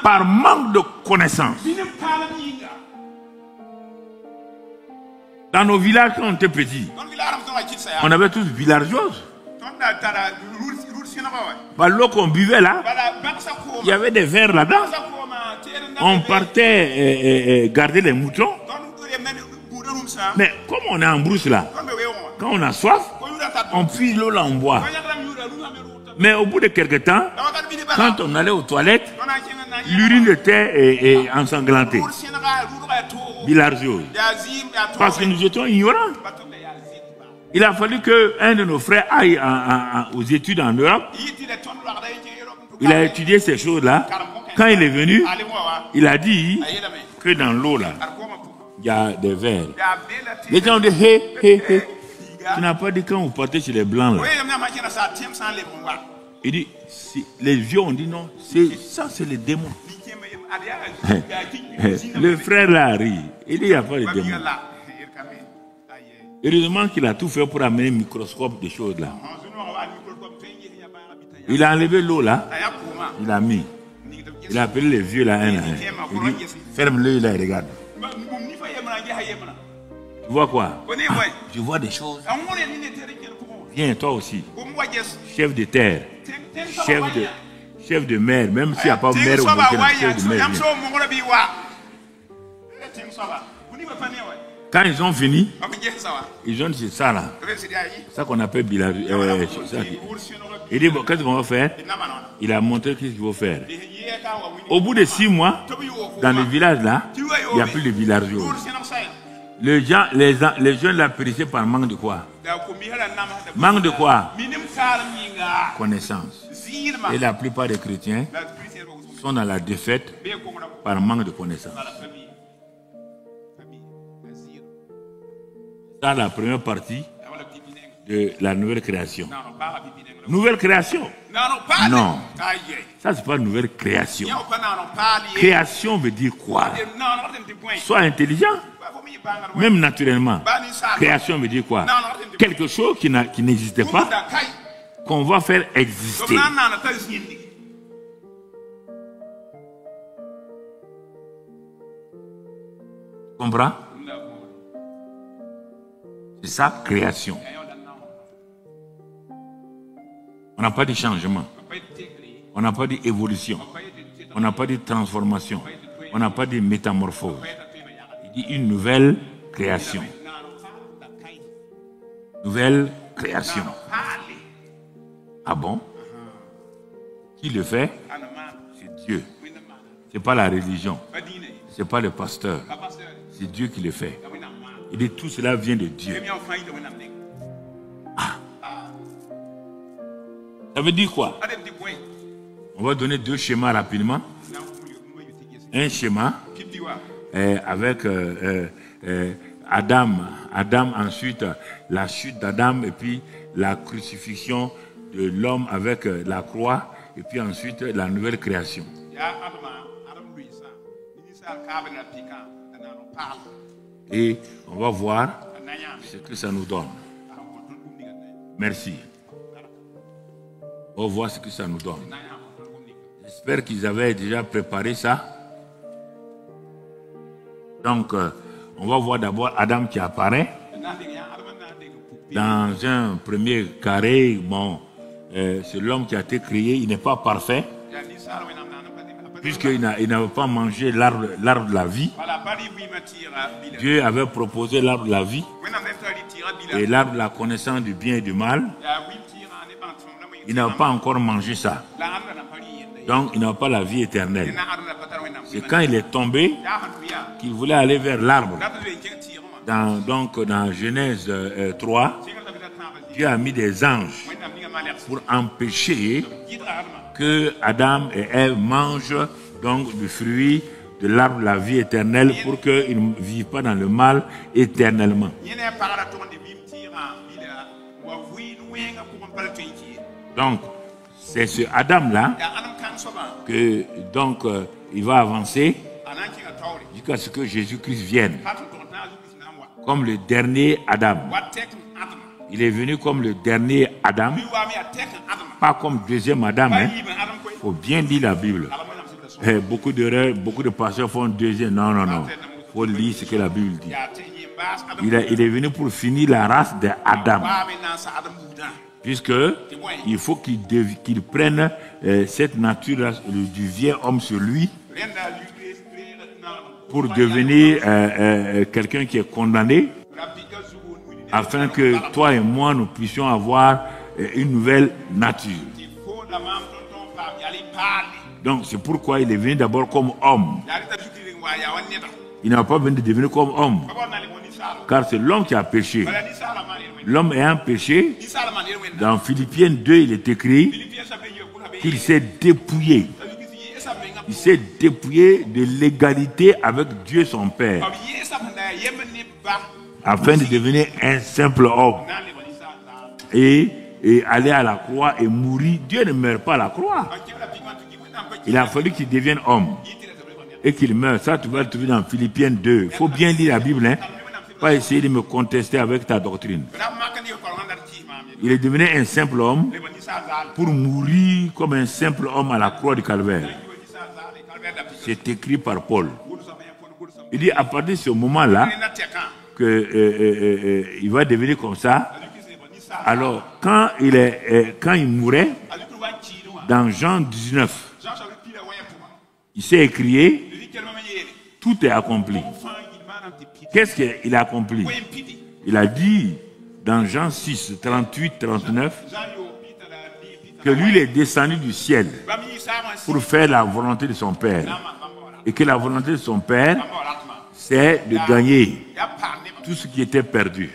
Par manque de connaissance. Dans nos villages, quand on était petits, on avait tous villageoises. L'eau qu'on buvait là, il y avait des verres là-dedans. On partait garder les moutons. Mais comme on est en brousse là, quand on a soif, on puise l'eau là, on boit. Mais au bout de quelques temps, quand on allait aux toilettes, l'urine était ensanglantée. Villageoise. Parce que nous étions ignorants. Il a fallu qu'un de nos frères aille aux études en Europe. Il a étudié ces choses-là. Quand il est venu, il a dit que dans l'eau là, il y a des vers. Les gens ont dit hé, hé, hé. Tu n'as pas dit quand vous partez chez les blancs là. Il dit, les vieux ont dit non, ça c'est les démons. Le frère là rit. Il dit il n'y a pas de démons. Heureusement qu'il a tout fait pour amener un microscope des choses là. Il a enlevé l'eau là, il a mis. Il a appelé les vieux là un à un. Il dit, ferme-le là et regarde. Tu vois quoi? Je vois des choses. Viens toi aussi. Chef de terre. Chef de mer. Même s'il n'y a pas de mer au Burkina, chef de mer. Quand ils ont fini, ils ont dit c'est ça là. C'est ça qu'on appelle village. Il dit bon, qu'est-ce qu'on va faire? Il a montré qu'est-ce qu'il faut faire. Au bout de 6 mois, dans le village là, il n'y a plus de villageois. Les jeunes là périssaient par manque de quoi? Manque de quoi? Connaissance. Et la plupart des chrétiens sont dans la défaite par manque de connaissance. Ça, la première partie de la nouvelle création. Nouvelle création? Non. Ça, c'est pas une nouvelle création. Création veut dire quoi? Sois intelligent. Même naturellement. Création veut dire quoi? Quelque chose qui n'existait pas, qu'on va faire exister. Comprends? C'est ça, création. On n'a pas de changement. On n'a pas d'évolution. On n'a pas de transformation. On n'a pas de métamorphose. Il dit une nouvelle création. Nouvelle création. Ah bon? Qui le fait? C'est Dieu. Ce n'est pas la religion. Ce n'est pas le pasteur. C'est Dieu qui le fait. Il dit tout cela vient de Dieu. Ah. Ça veut dire quoi? On va donner deux schémas rapidement. Un schéma avec Adam, ensuite la chute d'Adam et puis la crucifixion de l'homme avec la croix et puis ensuite la nouvelle création. Et on va voir ce que ça nous donne. Merci. On va voir ce que ça nous donne. J'espère qu'ils avaient déjà préparé ça. Donc, on va voir d'abord Adam qui apparaît. Dans un premier carré, bon, c'est l'homme qui a été créé, il n'est pas parfait, puisqu'il n'avait pas mangé l'arbre de la vie. Dieu avait proposé l'arbre de la vie et l'arbre de la connaissance du bien et du mal. Il n'a pas encore mangé ça. Donc, il n'a pas la vie éternelle. C'est quand il est tombé qu'il voulait aller vers l'arbre. Dans Genèse 3, Dieu a mis des anges pour empêcher que Adam et Ève mangent donc du fruit de l'arbre de la vie éternelle pour qu'ils ne vivent pas dans le mal éternellement. Donc, c'est ce Adam-là que donc il va avancer jusqu'à ce que Jésus-Christ vienne comme le dernier Adam. Il est venu comme le dernier Adam, pas comme deuxième Adam. Il faut bien lire la Bible. Beaucoup de pasteurs font deuxième. Non. Il faut lire ce que la Bible dit. Il est venu pour finir la race d'Adam. Puisque il faut qu'il prenne cette nature du vieil homme sur lui pour devenir quelqu'un qui est condamné, afin que toi et moi nous puissions avoir une nouvelle nature. Donc c'est pourquoi il est venu d'abord comme homme. Il n'a pas venu de devenir comme homme, car c'est l'homme qui a péché. L'homme ayant péché, dans Philippiens 2, il est écrit qu'il s'est dépouillé. Il s'est dépouillé de l'égalité avec Dieu son Père, afin de devenir un simple homme et aller à la croix et mourir. Dieu ne meurt pas à la croix. Il a fallu qu'il devienne homme et qu'il meure. Ça, tu vas le trouver dans Philippiens 2. Il faut bien lire la Bible, hein. Pas essayer de me contester avec ta doctrine. Il est devenu un simple homme pour mourir comme un simple homme à la croix du Calvaire. C'est écrit par Paul. Il dit à partir de ce moment-là qu'il va devenir comme ça. Alors, quand il mourait, dans Jean 19, il s'est écrié, tout est accompli. Qu'est-ce qu'il a accompli? Il a dit dans Jean 6, 38, 39, que lui il est descendu du ciel pour faire la volonté de son Père. Et que la volonté de son Père, c'est de gagner tout ce qui était perdu.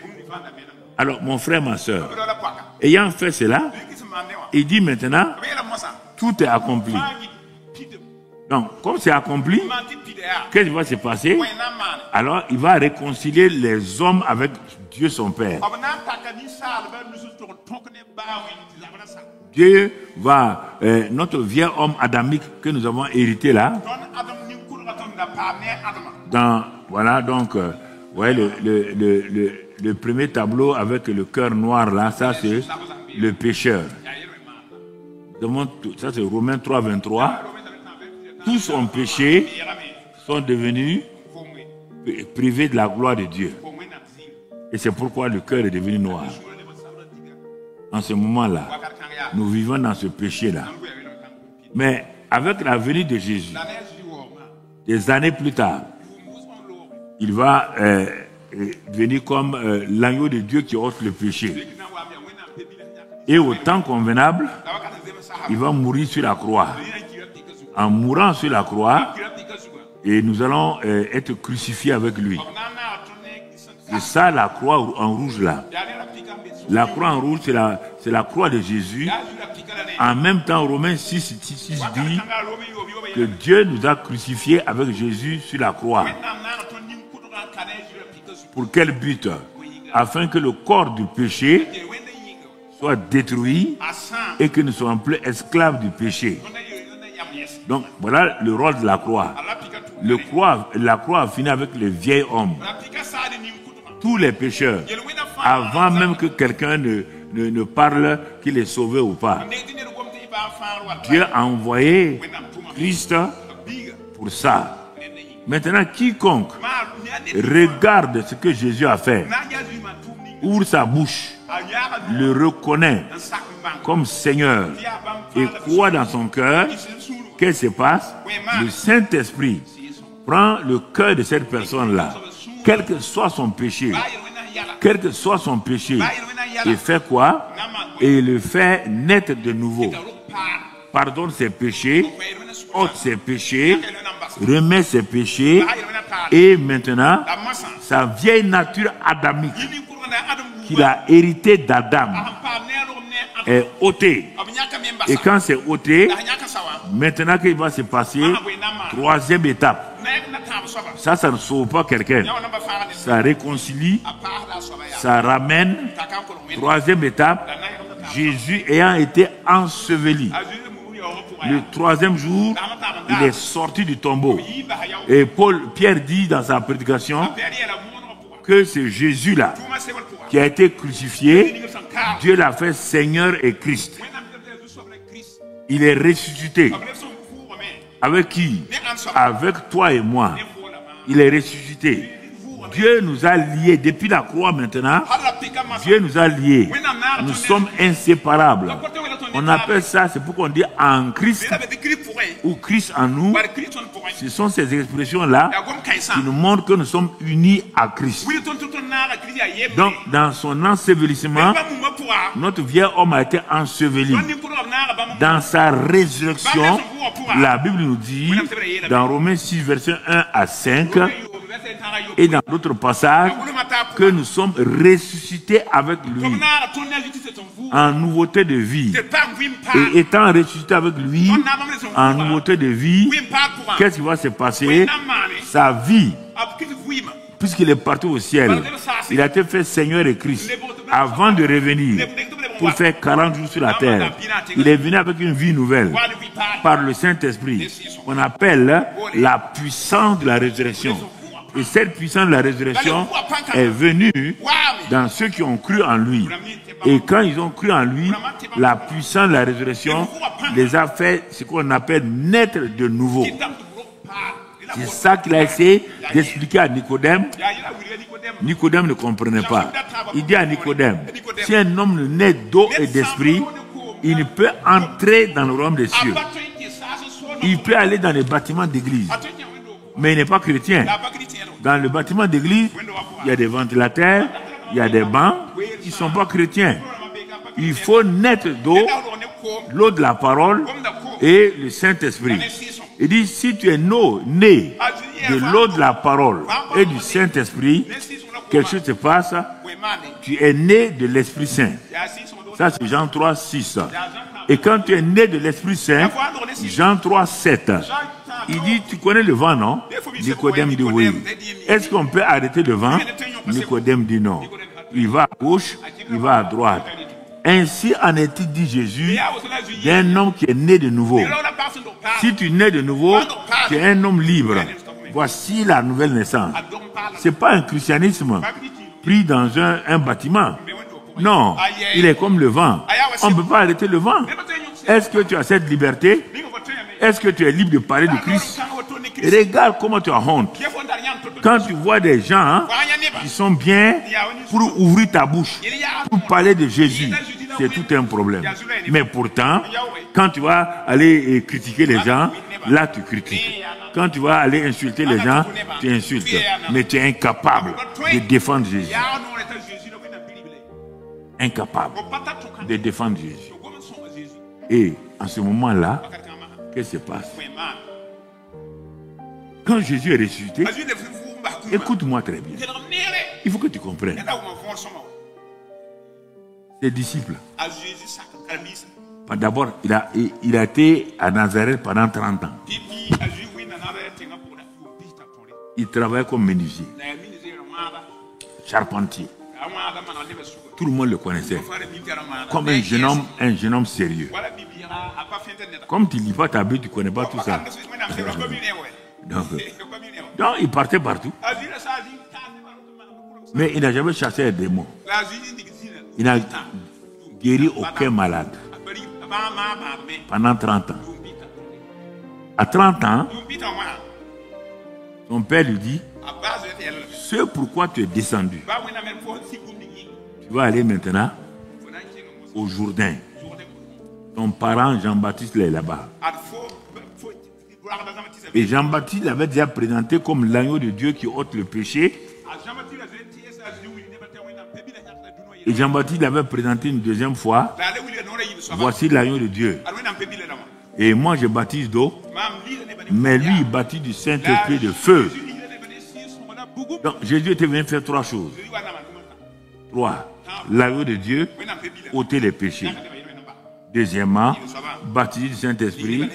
Alors, mon frère, ma soeur, ayant fait cela, il dit maintenant, tout est accompli. Donc, comme c'est accompli, qu'est-ce qui va se passer? Alors, il va réconcilier les hommes avec Dieu son Père. Dieu va, notre vieux homme adamique que nous avons hérité là, voilà, donc, ouais, le premier tableau avec le cœur noir là, ça c'est le pécheur. Ça c'est Romains 3, 23. Tous ont péché, sont devenus privés de la gloire de Dieu. Et c'est pourquoi le cœur est devenu noir. En ce moment-là, nous vivons dans ce péché-là. Mais avec la venue de Jésus, des années plus tard, il va venir comme l'agneau de Dieu qui ôte le péché. Et au temps convenable, il va mourir sur la croix. En mourant sur la croix, et nous allons être crucifiés avec lui. C'est ça la croix en rouge là. La croix en rouge, c'est la croix de Jésus. En même temps, Romains 6 dit que Dieu nous a crucifiés avec Jésus sur la croix. Pour quel but? Afin que le corps du péché soit détruit et que nous ne soyons plus esclaves du péché. Donc voilà le rôle de la croix. La croix a fini avec les vieils hommes. Tous les pécheurs, avant même que quelqu'un ne parle qu'il est sauvé ou pas. Dieu a envoyé Christ pour ça. Maintenant, quiconque regarde ce que Jésus a fait, ouvre sa bouche, le reconnaît comme Seigneur et croit dans son cœur, qu'est-ce qui se passe? Le Saint-Esprit prend le cœur de cette personne-là, quel que soit son péché, et fait quoi? Et le fait naître de nouveau. Pardonne ses péchés, ôte ses péchés, remet ses péchés, et maintenant, sa vieille nature adamique, qu'il a hérité d'Adam, est ôtée. Et quand c'est ôté, maintenant qu'il va se passer, troisième étape. Ça ne sauve pas quelqu'un. Ça réconcilie, ça ramène. Troisième étape, Jésus ayant été enseveli. Le troisième jour, il est sorti du tombeau. Et Pierre dit dans sa prédication que c'est Jésus-là qui a été crucifié. Dieu l'a fait Seigneur et Christ. Il est ressuscité. Avec qui? Avec toi et moi. Il est ressuscité. Dieu nous a liés. Depuis la croix maintenant, Dieu nous a liés. Nous sommes inséparables. On appelle ça, c'est pourquoi on dit en Christ ou Christ en nous. Ce sont ces expressions-là qui nous montrent que nous sommes unis à Christ. Donc, dans son ensevelissement, notre vieil homme a été enseveli. Dans sa résurrection, la Bible nous dit, dans Romains 6, versets 1 à 5, et dans d'autres passages, que nous sommes ressuscités avec lui en nouveauté de vie. Et étant ressuscités avec lui en nouveauté de vie, qu'est-ce qui va se passer? Sa vie, puisqu'il est parti au ciel, il a été fait Seigneur et Christ avant de revenir pour faire 40 jours sur la terre. Il est venu avec une vie nouvelle par le Saint-Esprit qu'on appelle la puissance de la résurrection. Et cette puissance de la résurrection est venue dans ceux qui ont cru en lui. Et quand ils ont cru en lui, la puissance de la résurrection les a fait ce qu'on appelle naître de nouveau. C'est ça qu'il a essayé d'expliquer à Nicodème. Nicodème ne comprenait pas. Il dit à Nicodème, si un homme ne naît d'eau et d'esprit, il ne peut entrer dans le royaume des cieux. Il peut aller dans les bâtiments d'église, mais il n'est pas chrétien. Dans le bâtiment d'église, il y a des ventilateurs, il y a des bancs, ils ne sont pas chrétiens. Il faut naître d'eau, l'eau de la parole et le Saint-Esprit. Il dit, si tu es né de l'eau de la parole et du Saint-Esprit, quelque chose se passe, tu es né de l'Esprit Saint. Ça, c'est Jean 3, 6. Et quand tu es né de l'Esprit Saint, Jean 3, 7, il dit, tu connais le vent, non? Nicodème dit oui. Est-ce qu'on peut arrêter le vent? Nicodème dit non. Il va à gauche, il va à droite. Ainsi en est-il dit Jésus d'un homme qui est né de nouveau. Si tu nais de nouveau, tu es un homme libre. Voici la nouvelle naissance. Ce n'est pas un christianisme pris dans un bâtiment. Non, il est comme le vent. On ne peut pas arrêter le vent. Est-ce que tu as cette liberté? Est-ce que tu es libre de parler de Christ? Regarde comment tu as honte. Quand tu vois des gens qui sont bien pour ouvrir ta bouche, pour parler de Jésus, c'est tout un problème. Mais pourtant, quand tu vas aller critiquer les gens, là tu critiques. Quand tu vas aller insulter les gens, tu insultes. Mais tu es incapable de défendre Jésus. Incapable de défendre Jésus. Et en ce moment-là, qu'est-ce qui se passe? Quand Jésus est ressuscité, écoute-moi très bien. Il faut que tu comprennes. Ses disciples. D'abord, il a été à Nazareth pendant 30 ans. Il travaillait comme menuisier, charpentier. Tout le monde le connaissait comme un jeune homme sérieux. Comme tu ne lis pas ta Bible, tu ne connais pas tout ça. Donc, il partait partout. Mais il n'a jamais chassé les démons. Il n'a guéri aucun malade pendant 30 ans. À 30 ans, son père lui dit, ce pourquoi tu es descendu, tu vas aller maintenant au Jourdain. Ton parent Jean-Baptiste est là-bas. Et Jean-Baptiste l'avait déjà présenté comme l'agneau de Dieu qui ôte le péché. Et Jean-Baptiste l'avait présenté une deuxième fois. Voici l'agneau de Dieu. Et moi je baptise d'eau, mais lui il baptise du Saint-Esprit de feu. Donc Jésus était venu faire 3 choses. 3. L'agneau de Dieu, ôter les péchés. Deuxièmement, baptiser du Saint-Esprit.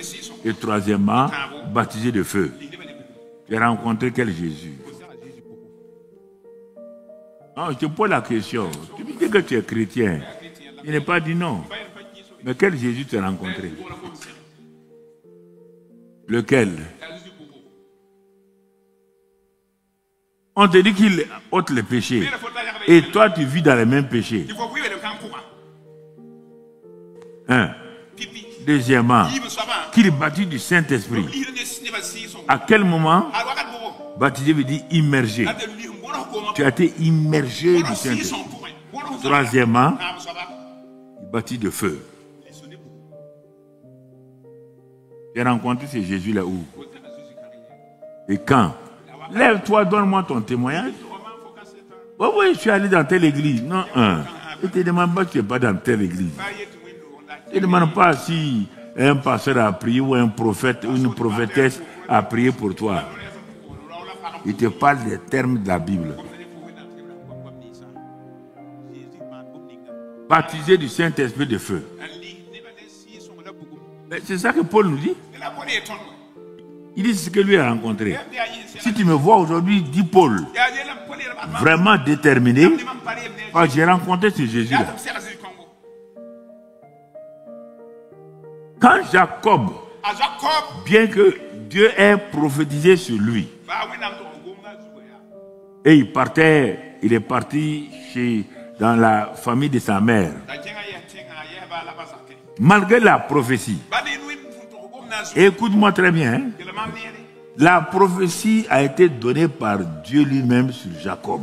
Et troisièmement, baptiser de feu. Tu as rencontré quel Jésus? Non, je te pose la question. Tu me dis que tu es chrétien. Il n'est pas dit non. Mais quel Jésus tu as rencontré? Lequel? On te dit qu'il ôte les péchés. Et toi, tu vis dans les mêmes péchés. Un. Deuxièmement, qu'il baptise du Saint-Esprit. À quel moment? Baptisé veut dire immergé. Tu as été immergé du Saint-Esprit. Troisièmement, il baptise de feu. J'ai rencontré ce Jésus-là où? Et quand? Lève-toi, donne-moi ton témoignage. Oh oui, je suis allé dans telle église. Non, je ne te demande pas que tu n'es pas dans telle église. Je ne demande pas si un pasteur a prié ou un prophète ou une prophétesse a prié pour toi. Il te parle des termes de la Bible. Baptisé du Saint-Esprit de feu. C'est ça que Paul nous dit. Il dit ce que lui a rencontré. Si tu me vois aujourd'hui, dis Paul, vraiment déterminé, parce que j'ai rencontré ce Jésus-là. Quand Jacob, bien que Dieu ait prophétisé sur lui, et il est parti dans la famille de sa mère, malgré la prophétie, écoute-moi très bien, hein, la prophétie a été donnée par Dieu lui-même sur Jacob.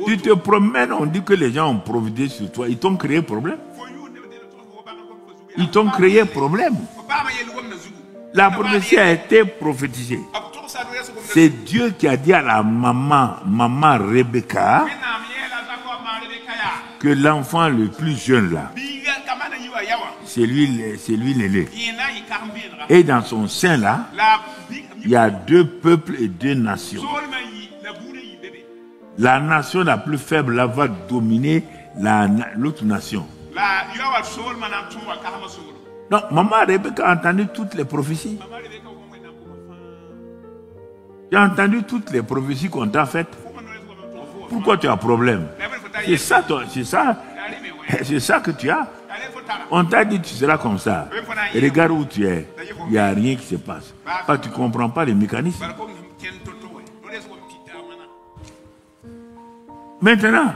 Tu te promènes, on dit que les gens ont prophétisé sur toi. Ils t'ont créé problème. Ils t'ont créé problème. La prophétie a été prophétisée. C'est Dieu qui a dit à la maman Rebecca, que l'enfant le plus jeune là, c'est lui l'aîné. Et dans son sein là, il y a 2 peuples et 2 nations. La nation la plus faible là va dominer l'autre nation. Donc, maman Rebecca a entendu toutes les prophéties. Tu as entendu toutes les prophéties qu'on t'a faites. Pourquoi tu as problème? C'est ça que tu as. On t'a dit tu seras comme ça. Et regarde où tu es. Il n'y a rien qui se passe. Parce que tu ne comprends pas les mécanismes. Maintenant,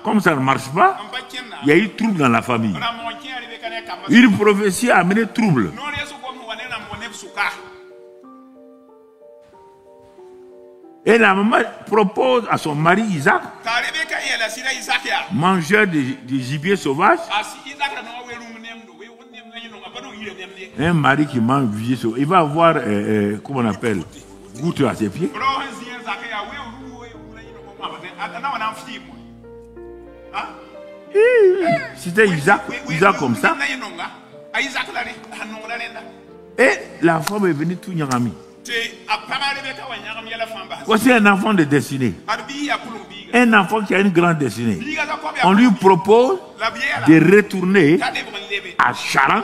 comme ça ne marche pas, il y a eu trouble dans la famille. Une prophétie a amené trouble. Et la maman propose à son mari Isaac, mangeur de gibier sauvage, un mari qui mange du gibier sauvage, il va avoir, comment on appelle, goutte à ses pieds. C'était Isaac comme ça. Et la femme est venue tout nyangami. Voici un enfant de destinée. Un enfant qui a une grande destinée. On lui propose de retourner à Charan,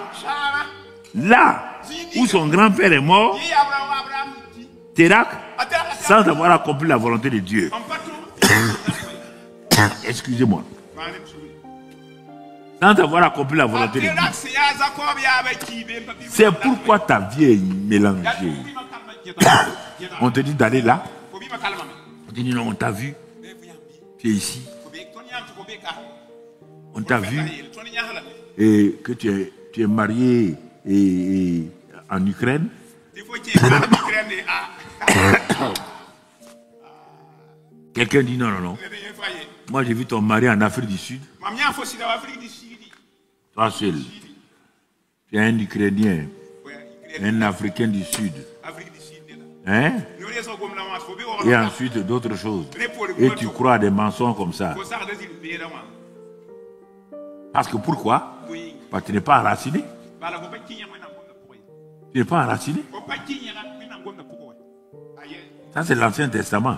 là où son grand-père est mort, Térak, sans avoir accompli la volonté de Dieu. Excusez-moi. Sans avoir accompli la volonté de Dieu. C'est pourquoi ta vie est mélangée. On te dit d'aller là. On te dit non, on t'a vu. Tu es ici. On t'a vu. Et que tu es marié en Ukraine. Quelqu'un dit non, non, non. Moi, j'ai vu ton mari en Afrique du Sud. Toi seul. Tu es un Ukrainien. Un Africain du Sud. Hein? Et ensuite d'autres choses. Et tu crois à des mensonges comme ça. Parce que pourquoi? Parce que tu n'es pas enraciné. Tu n'es pas enraciné. Ça, c'est l'Ancien Testament.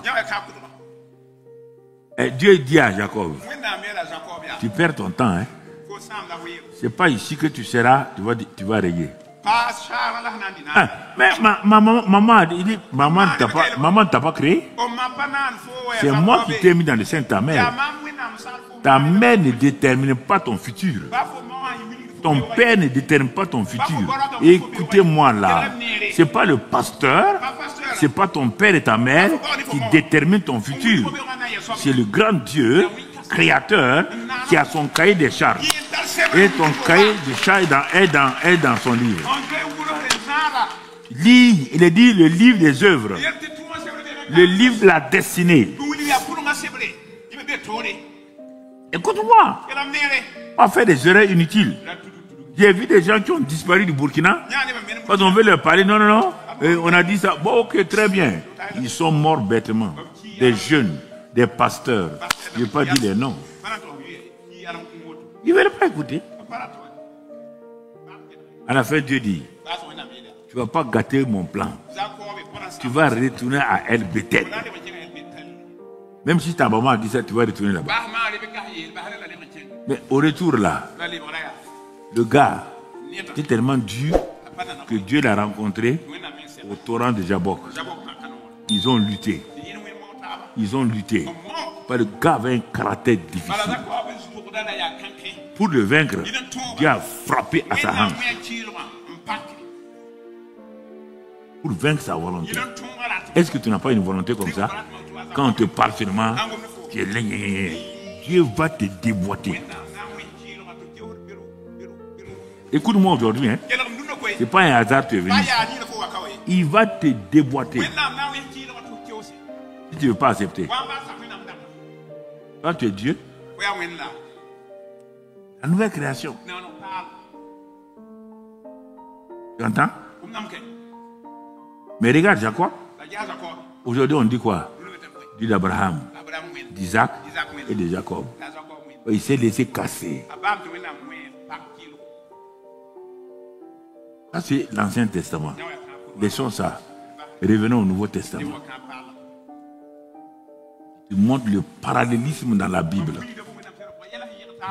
Et Dieu dit à Jacob, tu perds ton temps. Hein? Ce n'est pas ici que tu seras, tu vas régner. Ah, mais maman ne t'a pas créé. C'est moi qui t'ai mis dans le sein de ta mère. Ta mère ne détermine pas ton futur. Ton père ne détermine pas ton futur. Écoutez-moi là. Ce n'est pas le pasteur, ce n'est pas ton père et ta mère qui déterminent ton futur. C'est le grand Dieu, créateur, qui a son cahier des charges. Et ton cahier des charges est dans son livre. Il est dit le livre des œuvres. Le livre de la destinée. Écoute-moi. On va faire des erreurs inutiles. J'ai vu des gens qui ont disparu du Burkina. Quand on veut leur parler, non, non, non. On a dit ça. Bon, ok, très bien. Ils sont morts bêtement. Des jeunes, des pasteurs. Je ne vais pas dire les noms. Ils ne veulent pas écouter. À la fin, Dieu dit, tu ne vas pas gâter mon plan. Tu vas retourner à El Bethel. Même si ta maman a dit ça, tu vas retourner là-bas. Mais au retour là, le gars était tellement dur que Dieu l'a rencontré au torrent de Jabok. Ils ont lutté. Ils ont lutté. Le gars avait un caractère difficile. Pour le vaincre, Dieu a frappé à sa hanche. Pour vaincre sa volonté. Est-ce que tu n'as pas une volonté comme ça? Quand on te parle seulement, tu es là, Dieu va te déboîter. Écoute-moi aujourd'hui, hein. Ce n'est pas un hasard que tu es venu. Il va te déboîter. Si tu ne veux pas accepter. Quand tu es Dieu, la nouvelle création. Tu entends? Mais regarde Jacob. Aujourd'hui on dit quoi? Dit d'Abraham, d'Isaac et de Jacob. Il s'est laissé casser. Ça c'est l'Ancien Testament. Laissons ça. Revenons au Nouveau Testament. Il montre le parallélisme dans la Bible.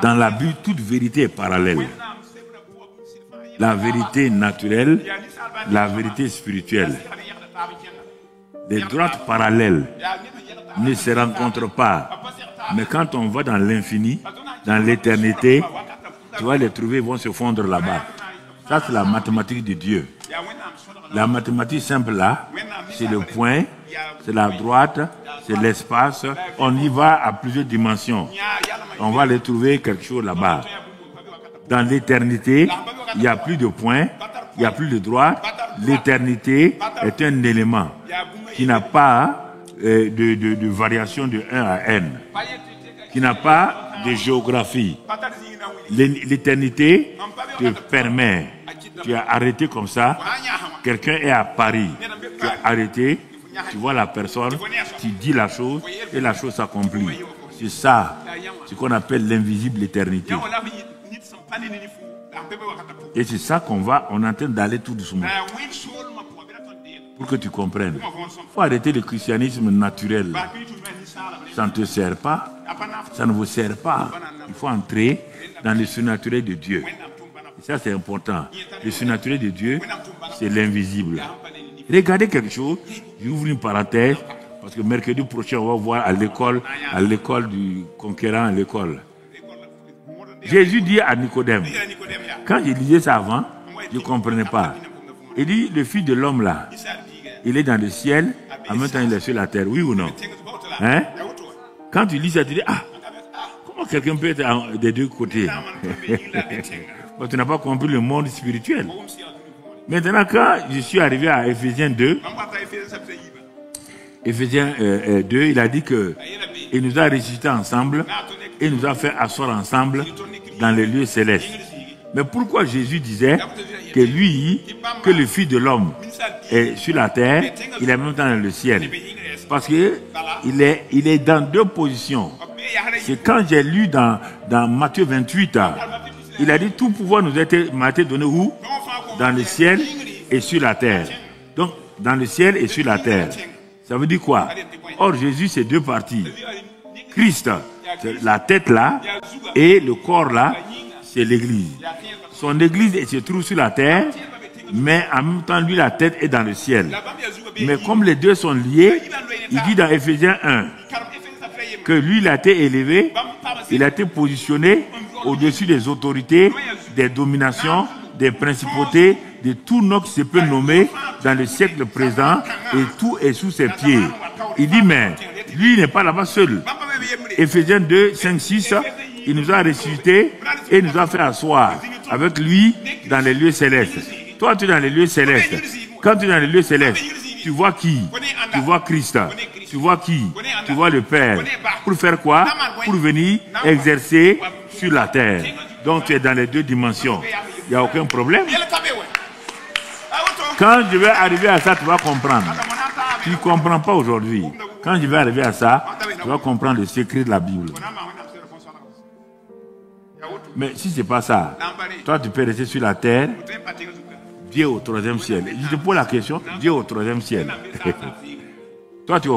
Dans la Bible, toute vérité est parallèle. La vérité naturelle, la vérité spirituelle. Les droites parallèles ne se rencontrent pas. Mais quand on va dans l'infini, dans l'éternité, tu vas les trouver, ils vont se fondre là-bas. Ça, c'est la mathématique de Dieu. La mathématique simple là, c'est le point, c'est la droite, c'est l'espace. On y va à plusieurs dimensions. On va les trouver quelque chose là-bas. Dans l'éternité, il n'y a plus de points, il n'y a plus de droite. L'éternité est un élément qui n'a pas de variation de 1 à n, qui n'a pas de géographie. L'éternité te permet, tu es arrêté comme ça, quelqu'un est à Paris, tu es arrêté, tu vois la personne, tu dis la chose et la chose s'accomplit. C'est ça, ce qu'on appelle l'invisible éternité. Et c'est ça on est en train d'aller tout doucement. pour que tu comprennes. Il faut arrêter le christianisme naturel. Ça ne te sert pas, ça ne vous sert pas. Il faut entrer dans le surnaturel de Dieu. Et ça, c'est important. Le surnaturel de Dieu, c'est l'invisible. Regardez quelque chose, j'ouvre une parenthèse, parce que mercredi prochain, on va voir à l'école du conquérant, à l'école. Jésus dit à Nicodème, quand je lisais ça avant, je ne comprenais pas. Il dit, le Fils de l'homme là, il est dans le ciel, en même temps il est sur la terre, oui ou non? Hein? Quand tu lis ça, tu dis, ah, comment quelqu'un peut être des deux côtés? Tu n'as pas compris le monde spirituel. Maintenant, quand je suis arrivé à Éphésiens 2, il a dit que il nous a ressuscités ensemble et nous a fait asseoir ensemble dans les lieux célestes. Mais pourquoi Jésus disait que lui, que le Fils de l'homme est sur la terre, il est en même temps dans le ciel? Parce que il est dans deux positions. C'est quand j'ai lu dans Matthieu 28, il a dit tout pouvoir m'a été donné où? Dans le ciel et sur la terre. Donc, dans le ciel et sur la terre. Ça veut dire quoi? Or, Jésus, c'est deux parties. Christ, c'est la tête là, et le corps là, c'est l'église. Son église se trouve sur la terre, mais en même temps, lui, la tête est dans le ciel. Mais comme les deux sont liés, il dit dans Éphésiens 1 que lui, il a été élevé, il a été positionné au-dessus des autorités, des dominations, des principautés, de tout nom qui se peut nommer dans le siècle présent, et tout est sous ses pieds. Il dit, mais lui n'est pas là-bas seul. Éphésiens 2, 5, 6, il nous a ressuscités et nous a fait asseoir avec lui dans les lieux célestes. Toi, tu es dans les lieux célestes. Quand tu es dans les lieux célestes, tu vois qui? Tu vois Christ. Tu vois qui? Tu vois le Père. Pour faire quoi? Pour venir exercer sur la terre. Donc tu es dans les deux dimensions. Il n'y a aucun problème. Quand je vais arriver à ça, tu vas comprendre. Tu ne comprends pas aujourd'hui. Quand je vais arriver à ça, tu vas comprendre le secret de la Bible. Mais si ce n'est pas ça, toi tu peux rester sur la terre, Dieu au troisième ciel. Je te pose la question, Dieu au troisième ciel. Toi tu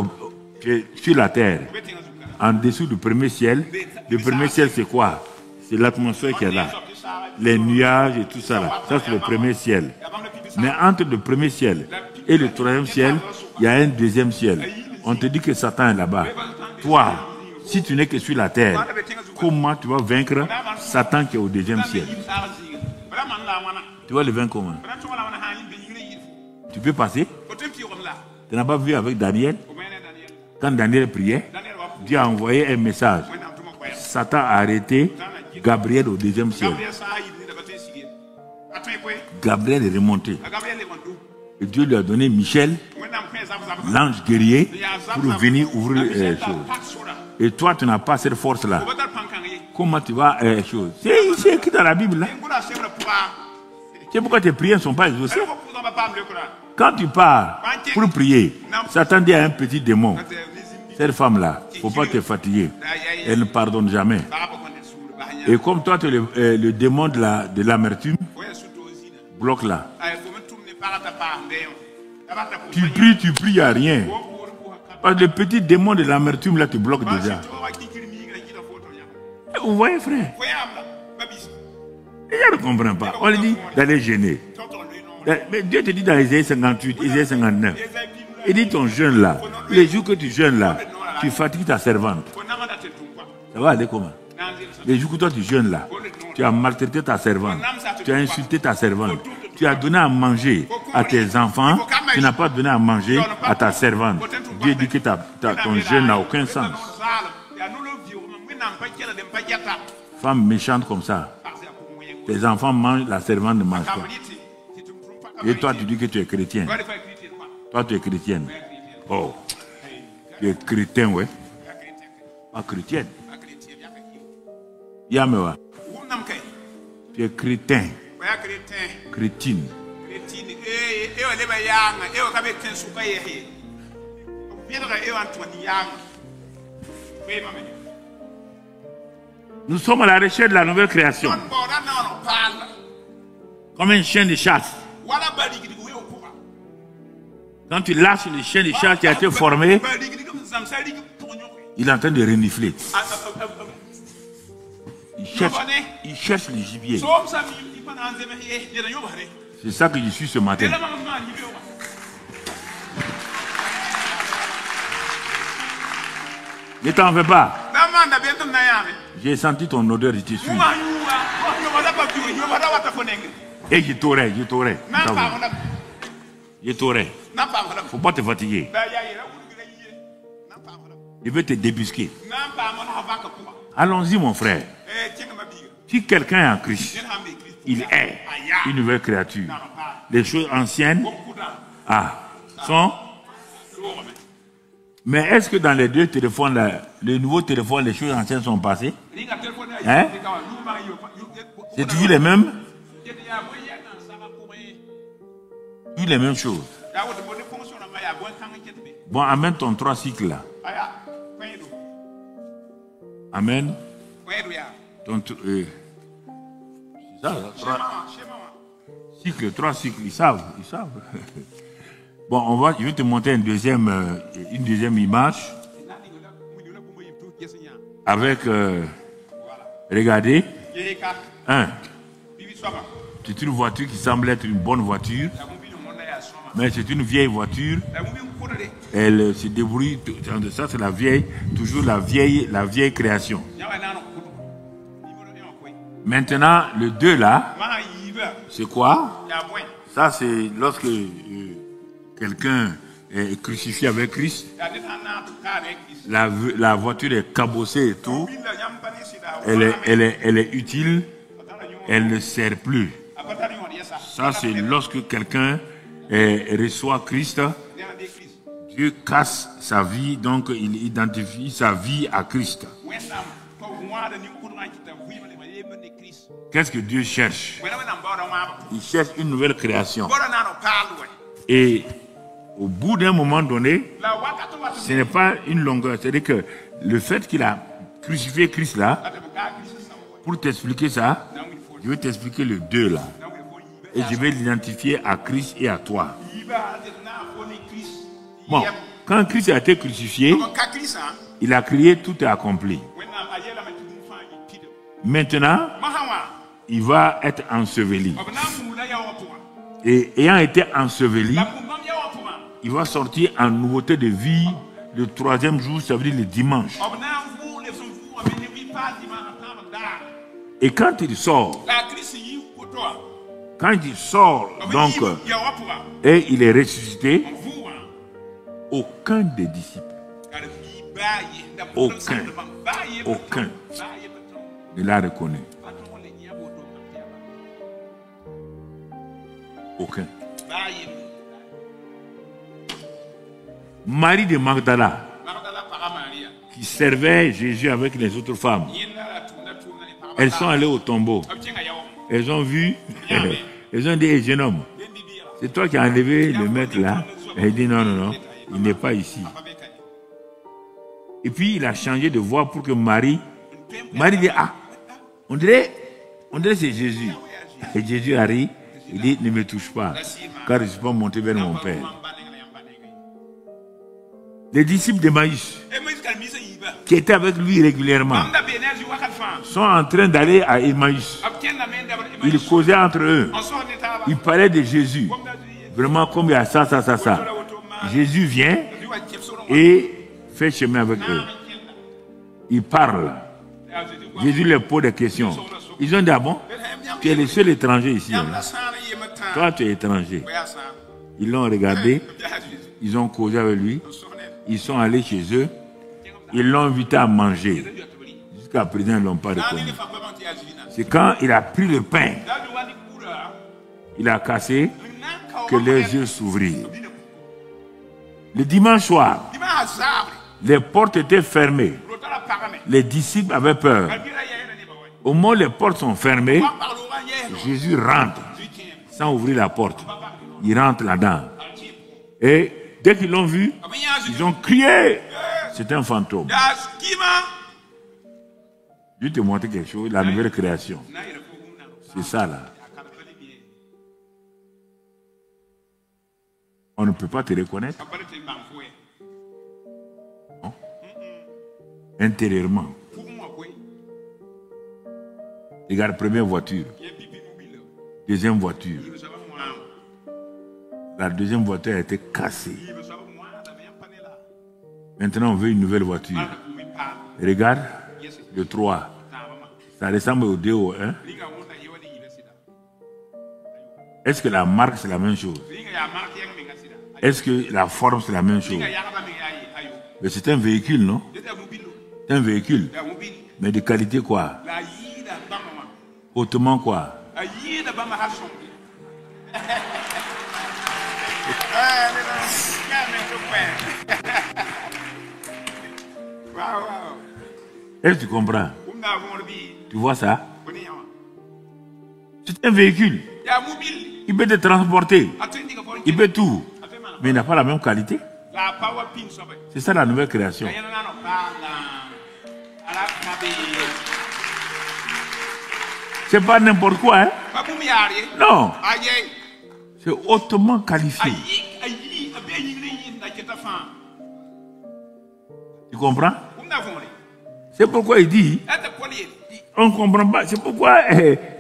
es sur la terre, en dessous du premier ciel. Le premier ciel c'est quoi? C'est l'atmosphère qui est là. Les nuages et tout ça là. Ça c'est le premier ciel. Mais entre le premier ciel et le troisième ciel, il y a un deuxième ciel. On te dit que Satan est là-bas. Toi, si tu n'es que sur la terre, comment tu vas vaincre Satan qui est au deuxième ciel? Tu vas le vaincre comment? Tu peux passer? Tu n'as pas vu avec Daniel? Quand Daniel priait, Dieu a envoyé un message. Satan a arrêté Gabriel au deuxième ciel. Gabriel est remonté. Et Dieu lui a donné Michel, l'ange guerrier, pour venir ouvrir les choses. Et toi, tu n'as pas cette force-là. Comment tu vas c'est écrit dans la Bible là. C'est pourquoi tes prières ne sont pas exaucées. Quand tu pars pour prier, Satan dit à un petit démon, cette femme-là, il ne faut pas te fatiguer. Elle ne pardonne jamais. Et comme toi, tu es le démon de l'amertume, bloque là. Tu pries, il n'y a rien. Parce que le petit démon de l'amertume là te bloque déjà. Vous voyez, frère? Je ne comprends pas. On lui dit d'aller gêner. Mais Dieu te dit dans Isaïe 58, Isaïe 59. Il dit ton jeûne là, les jours que tu jeûnes là, tu fatigues ta servante. Ça va aller comment? Les jours que toi tu jeûnes là, tu as maltraité ta servante, tu as insulté ta servante, tu as donné à manger à tes enfants, tu n'as pas donné à manger à ta servante. Dieu dit que ton jeûne n'a aucun sens. Femme méchante comme ça, tes enfants mangent, la servante ne mange pas. Et toi tu dis que tu es chrétien. Toi tu es chrétienne. Oh, tu es chrétien, ouais. Pas chrétienne. Yamewa. Tu es chrétien. Chrétine. Nous sommes à la recherche de la nouvelle création. Comme un chien de chasse. Quand tu lâches le chien de chasse qui a été formé, il est en train de renifler. Il cherche le gibier. C'est ça que je suis ce matin. Ne t'en veux pas. J'ai senti ton odeur, je te suis. Et je t'aurais. Je t'aurais. Faut pas te fatiguer. Je vais te débusquer. Allons-y, mon frère. Si quelqu'un est en Christ, il est une nouvelle créature. Les choses anciennes sont... Mais est-ce que dans les deux téléphones, là, le nouveau téléphone, les choses anciennes sont passées? Hein? C'est toujours les mêmes? Toujours les mêmes choses. Bon, amène ton 3 cycles là. Amen. C'est ça, 3 cycles, ils savent. Bon, je vais te montrer une deuxième image. Avec, regardez, c'est une voiture qui semble être une bonne voiture, mais c'est une vieille voiture. Elle se débrouille, ça c'est toujours la vieille création. Maintenant, le 2 là, c'est quoi? Ça c'est lorsque quelqu'un est crucifié avec Christ. La voiture est cabossée et tout. Elle est utile. Elle ne sert plus. Ça c'est lorsque quelqu'un reçoit Christ. Dieu casse sa vie, donc il identifie sa vie à Christ. Qu'est-ce que Dieu cherche? Il cherche une nouvelle création. Et au bout d'un moment donné, ce n'est pas une longueur. C'est-à-dire que le fait qu'il a crucifié Christ là, pour t'expliquer ça, je vais t'expliquer le 2 là. Et je vais l'identifier à Christ et à toi. Bon, quand Christ a été crucifié, il a crié, tout est accompli. Maintenant, il va être enseveli. Et ayant été enseveli, il va sortir en nouveauté de vie le 3e jour, ça veut dire le dimanche. Et quand il sort, donc, et il est ressuscité, aucun des disciples, aucun ne l'a reconnu. Aucun. Marie de Magdala, qui servait Jésus avec les autres femmes, elles sont allées au tombeau. Elles ont vu, elles ont dit, hey, jeune homme, c'est toi qui as enlevé le maître là. Elle dit non, il n'est pas ici. Et puis il a changé de voix pour que Marie dit, on dirait c'est Jésus. Et Jésus arrive, il dit, ne me touche pas, car je ne suis pas monté vers mon Père. Les disciples d'Emmaüs, qui étaient avec lui régulièrement, sont en train d'aller à Emmaüs. Ils causaient entre eux. Ils parlaient de Jésus. Vraiment, comme il y a ça. Jésus vient et fait chemin avec eux. Il parle. Jésus leur pose des questions. Ils ont dit, ah bon, tu es le seul étranger ici. Hein? Toi, tu es étranger. Ils l'ont regardé. Ils ont causé avec lui. Ils sont allés chez eux. Ils l'ont invité à manger. Jusqu'à présent, ils ne l'ont pas reconnu. C'est quand il a pris le pain, il a cassé, que leurs yeux s'ouvrirent. Le dimanche soir, les portes étaient fermées. Les disciples avaient peur. Au moment où les portes sont fermées, Jésus rentre sans ouvrir la porte. Il rentre là-dedans. Et dès qu'ils l'ont vu, ils ont crié. C'est un fantôme. Je vais te montrer quelque chose, la nouvelle création. C'est ça là. On ne peut pas te reconnaître. Non. Intérieurement. Regarde, première voiture. Deuxième voiture. La deuxième voiture a été cassée. Maintenant, on veut une nouvelle voiture. Regarde, le 3. Ça ressemble au 2 ou au 1. Est-ce que la marque, c'est la même chose? Est-ce que la forme, c'est la même chose? Mais c'est un véhicule, non? C'est un véhicule. Mais de qualité quoi? Hautement quoi? Est-ce que tu comprends? Tu vois ça? C'est un véhicule. Il peut te transporter. Il peut tout. Mais il n'a pas la même qualité. C'est ça la nouvelle création. C'est pas n'importe quoi, hein? Non. C'est hautement qualifié. Tu comprends? C'est pourquoi il dit, on ne comprend pas. C'est pourquoi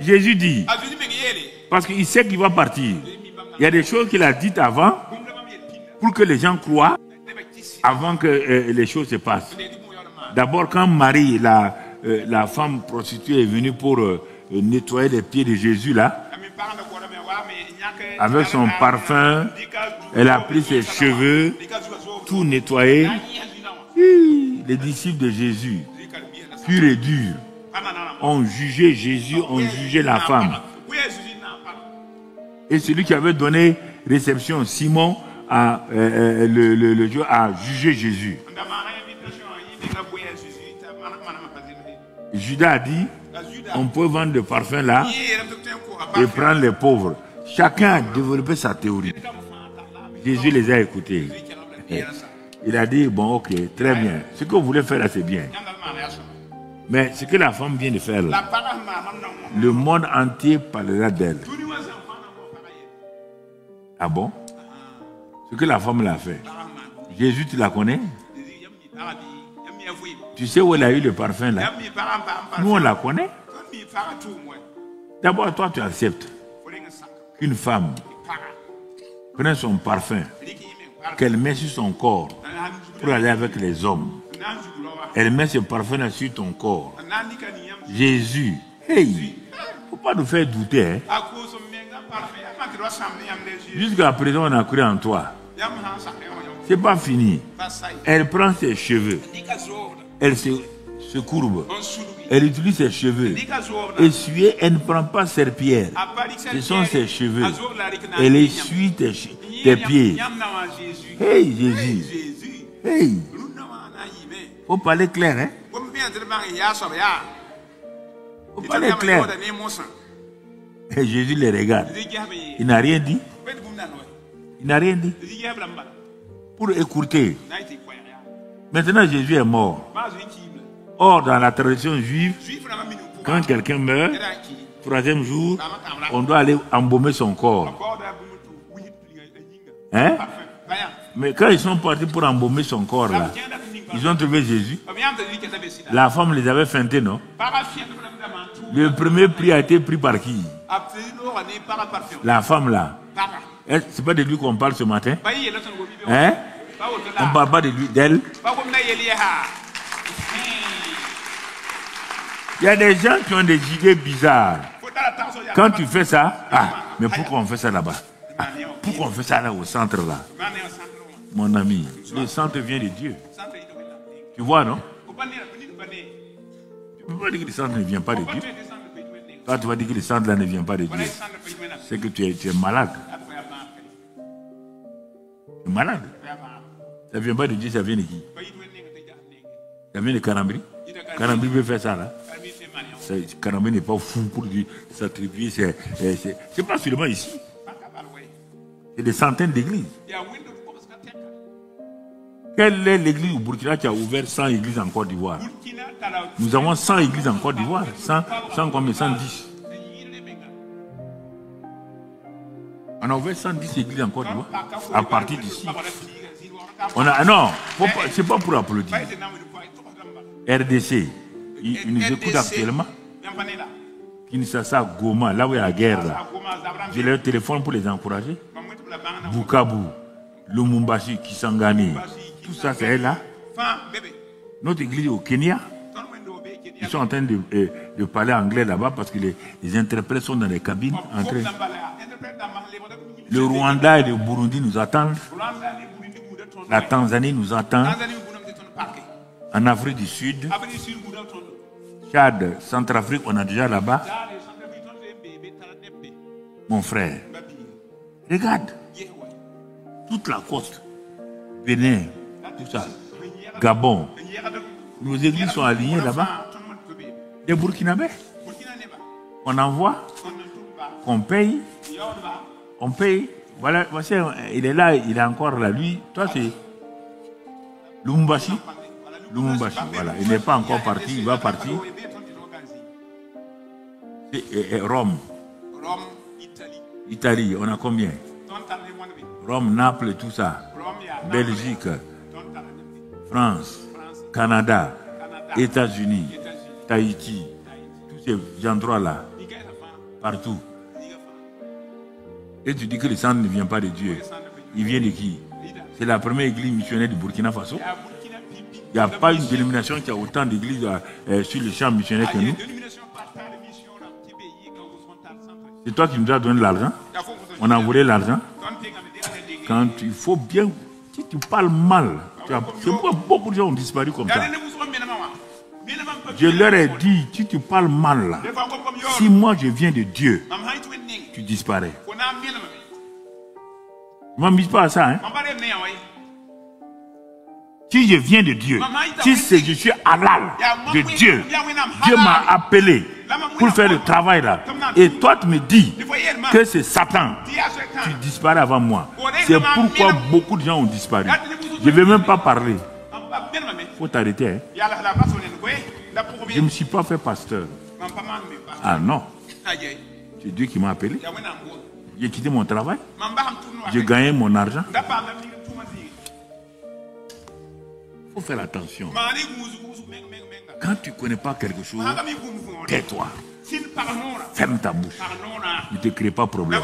Jésus dit, parce qu'il sait qu'il va partir. Il y a des choses qu'il a dites avant pour que les gens croient avant que les choses se passent. D'abord, quand Marie, la femme prostituée, est venue pour nettoyer les pieds de Jésus, là, avec son parfum, elle a pris ses cheveux, tout nettoyé. Les disciples de Jésus, purs et durs, ont jugé Jésus, ont jugé la femme. Et celui qui avait donné réception, Simon, le Dieu a jugé Jésus. Judas a dit, on peut vendre le parfum là et prendre les pauvres. Chacun a développé sa théorie. Jésus les a écoutés. Il a dit, bon, ok, très bien. Ce que vous voulez faire là, c'est bien. Mais ce que la femme vient de faire là, le monde entier parlera d'elle. Ah bon? Ce que la femme l'a fait. Jésus, tu la connais? Tu sais où elle a eu le parfum là? Nous, on la connaît. D'abord, toi, tu acceptes qu'une femme prenne son parfum, qu'elle met sur son corps pour aller avec les hommes. Elle met ce parfum-là sur ton corps. Jésus, hey, faut pas nous faire douter. Hein? Jusqu'à présent, on a cru en toi. C'est pas fini. Elle prend ses cheveux. Elle se courbe. Elle utilise ses cheveux. Essuyer, elle ne prend pas serpillère. Ce sont ses cheveux. Elle essuie tes pieds. Hey Jésus. Hey. Faut parler clair, hein? Faut parler clair. Et Jésus les regarde. Il n'a rien dit. Il n'a rien dit. Pour écouter. Maintenant, Jésus est mort. Or, dans la tradition juive, quand quelqu'un meurt, troisième jour, on doit aller embaumer son corps. Hein? Mais quand ils sont partis pour embaumer son corps, là, ils ont trouvé Jésus. La femme les avait feintés, non? Le premier prix a été pris par qui? La femme, là. C'est pas de lui qu'on parle ce matin? Hein? On ne parle pas de lui, d'elle. Il y a des gens qui ont des idées bizarres. Quand tu fais ça, mais pourquoi on fait ça là-bas? Pourquoi on fait ça là au centre là? Mon ami, le centre vient de Dieu. Tu vois, non? Tu ne peux pas dire que le centre ne vient pas de Dieu. Quand tu vas dire que le centre là ne vient pas de Dieu, c'est que tu es malade. Tu es malade. Ça ne vient pas de Dieu, ça vient de qui? Ça vient de Karambri. Karambri veut faire ça là. Karambri n'est pas fou pour s'attribuer. C'est pas seulement ici. C'est des centaines d'églises. Quelle est l'église au Burkina qui a ouvert 100 églises en Côte d'Ivoire? Nous avons 100 églises en Côte d'Ivoire. 100 combien? 110. On a ouvert 110 églises en Côte d'Ivoire. À partir d'ici. On a, non, c'est pas pour applaudir. RDC, ils nous écoutent actuellement. Kinshasa, Goma, là où il y a la guerre. Là. J'ai leur téléphone pour les encourager. Bukavu, Lumumbashi, Kisangani, tout ça c'est là. Notre église au Kenya, ils sont en train de parler anglais là-bas parce que les interprètes sont dans les cabines. Le Rwanda et le Burundi nous attendent. La Tanzanie nous attend. En Afrique du Sud, Tchad, Centrafrique, on a déjà là-bas. Mon frère, regarde, toute la côte, Bénin, tout ça, Gabon, nos églises sont alignées là-bas. Des Burkinabés, on envoie, on paye. Voilà, voici, il est là, il est encore là. Lui, toi c'est Lumumbashi, voilà, il n'est pas encore parti, il va partir. Et Rome. Italie, on a combien? Rome, Naples, tout ça. Belgique, France, Canada, États-Unis, Tahiti, tous ces endroits-là, partout. Et tu dis que le sang ne vient pas de Dieu. Il vient de qui? C'est la première église missionnaire du Burkina Faso. Il n'y a pas une dénomination qui a autant d'églises sur le champ missionnaire que nous. C'est toi qui nous as donné l'argent. On a volé l'argent. Quand il faut bien, si tu parles mal, c'est pourquoi beaucoup de gens ont disparu comme ça. Je leur ai dit, si tu parles mal là, si moi je viens de Dieu, tu disparais. Ne m'amuse pas à ça, hein. Si je viens de Dieu, si je suis halal de Dieu, Dieu m'a appelé pour faire le travail là, et toi tu me dis que c'est Satan, tu disparais avant moi. C'est pourquoi beaucoup de gens ont disparu. Je ne vais même pas parler. Il faut t'arrêter, hein. Je ne me suis pas fait pasteur. Ah non. C'est Dieu qui m'a appelé. J'ai quitté mon travail. J'ai gagné mon argent. Il faut faire attention. Quand tu ne connais pas quelque chose, tais-toi. Ferme ta bouche. Ne te crée pas de problème.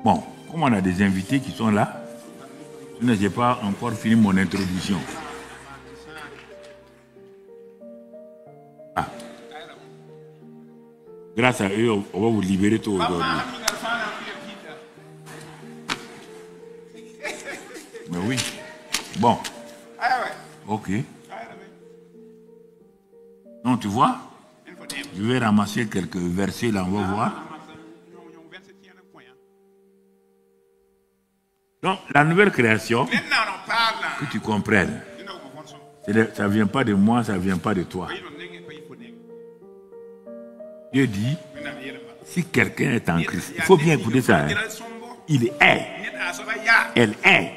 Bon, comme on a des invités qui sont là, je n'ai pas encore fini mon introduction. Ah. Grâce à eux, on va vous libérer tout aujourd'hui. Mais oui. Bon. Ok. Non, tu vois, je vais ramasser quelques versets là, on va voir. Donc, la nouvelle création, que tu comprennes, ça ne vient pas de moi, ça ne vient pas de toi. Dieu dit, si quelqu'un est en Christ, il faut bien écouter ça. Hein. Il est, elle est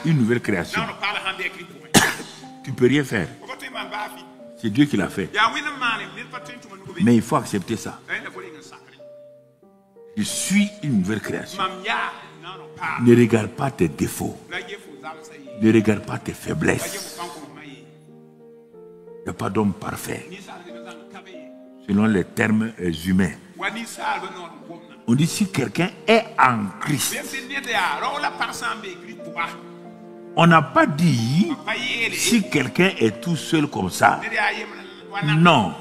une nouvelle création. Tu ne peux rien faire. C'est Dieu qui l'a fait. Mais il faut accepter ça. Je suis une nouvelle création. Ne regarde pas tes défauts. Ne regarde pas tes faiblesses. Il n'y a pas d'homme parfait. Selon les termes humains. On dit si quelqu'un est en Christ. On n'a pas dit si quelqu'un est tout seul comme ça. Non.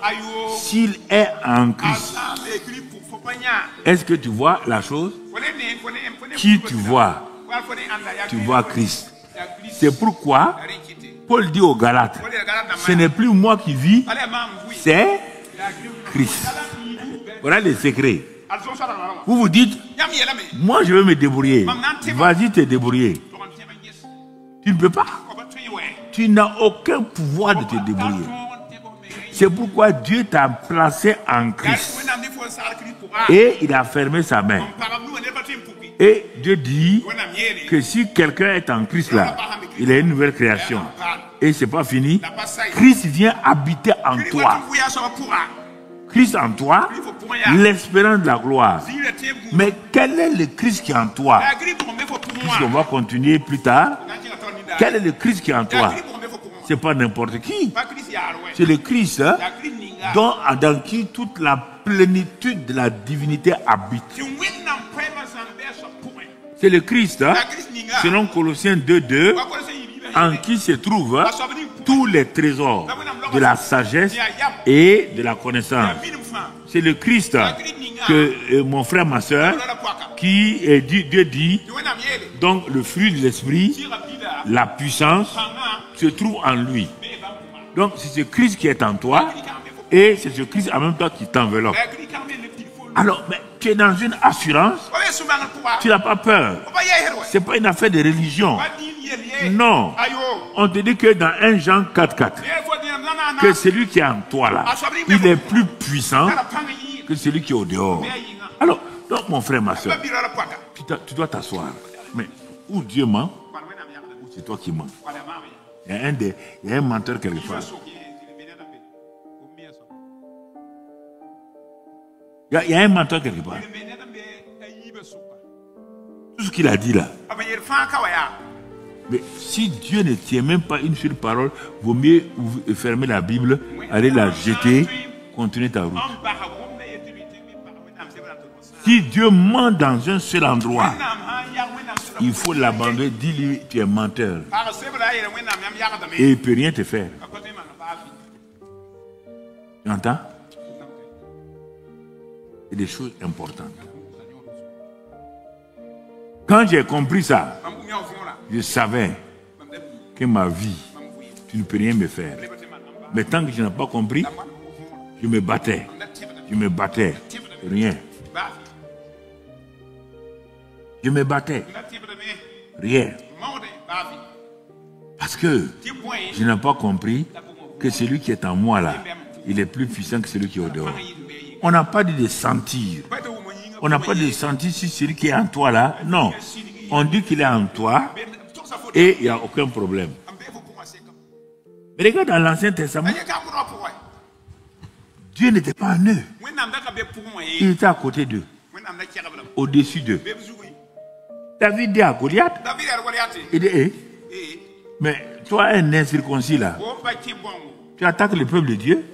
S'il est en Christ. Est-ce que tu vois la chose? Qui tu vois? Tu vois Christ. C'est pourquoi Paul dit aux Galates, ce n'est plus moi qui vis, c'est Christ. Voilà les secrets. Vous vous dites, moi je vais me débrouiller. Vas-y te débrouiller. Tu ne peux pas. Tu n'as aucun pouvoir de te débrouiller. C'est pourquoi Dieu t'a placé en Christ. Et il a fermé sa main. Et Dieu dit que si quelqu'un est en Christ là, il est une nouvelle création. Et c'est pas fini. Christ vient habiter en toi. Christ en toi, l'espérance de la gloire. Mais quel est le Christ qui est en toi? Puisqu'on va continuer plus tard. Quel est le Christ qui est en toi? Ce n'est pas n'importe qui. C'est le Christ dans qui toute la plénitude de la divinité habite. C'est le Christ, selon Colossiens 2:2, en qui se trouvent tous les trésors de la sagesse et de la connaissance. C'est le Christ que mon frère, ma soeur, qui Dieu dit, donc le fruit de l'esprit, la puissance, se trouve en lui. Donc c'est ce Christ qui est en toi et c'est ce Christ en même temps qui t'enveloppe. Alors, mais tu es dans une assurance, tu n'as pas peur. Ce n'est pas une affaire de religion. Non. On te dit que dans 1 Jean 4:4, que celui qui est en toi là, il est plus puissant que celui qui est au dehors. Alors, donc mon frère, ma soeur, tu dois t'asseoir. Mais où Dieu ment, ou c'est toi qui mens. Il y a un menteur quelque part. Il y a un menteur quelque part. Tout ce qu'il a dit là. Mais si Dieu ne tient même pas une seule parole, vaut mieux fermer la Bible, aller la jeter, continuer ta route. Si Dieu ment dans un seul endroit, il faut l'abandonner, dis-lui, tu es menteur. Et il ne peut rien te faire. Tu entends? C'est des choses importantes. Quand j'ai compris ça, je savais que ma vie, tu ne peux rien me faire. Mais tant que je n'ai pas compris, je me battais. Rien. Je me battais. Rien. Parce que je n'ai pas compris que celui qui est en moi là, il est plus puissant que celui qui est au dehors. On n'a pas dit de sentir. On n'a pas dit de sentir si celui qui est en toi là. Non. On dit qu'il est en toi et il n'y a aucun problème. Mais regarde dans l'Ancien Testament, Dieu n'était pas en eux. Il était à côté d'eux. Au-dessus d'eux. David dit à Goliath, il dit, mais toi un incirconcis là, tu attaques le peuple de Dieu.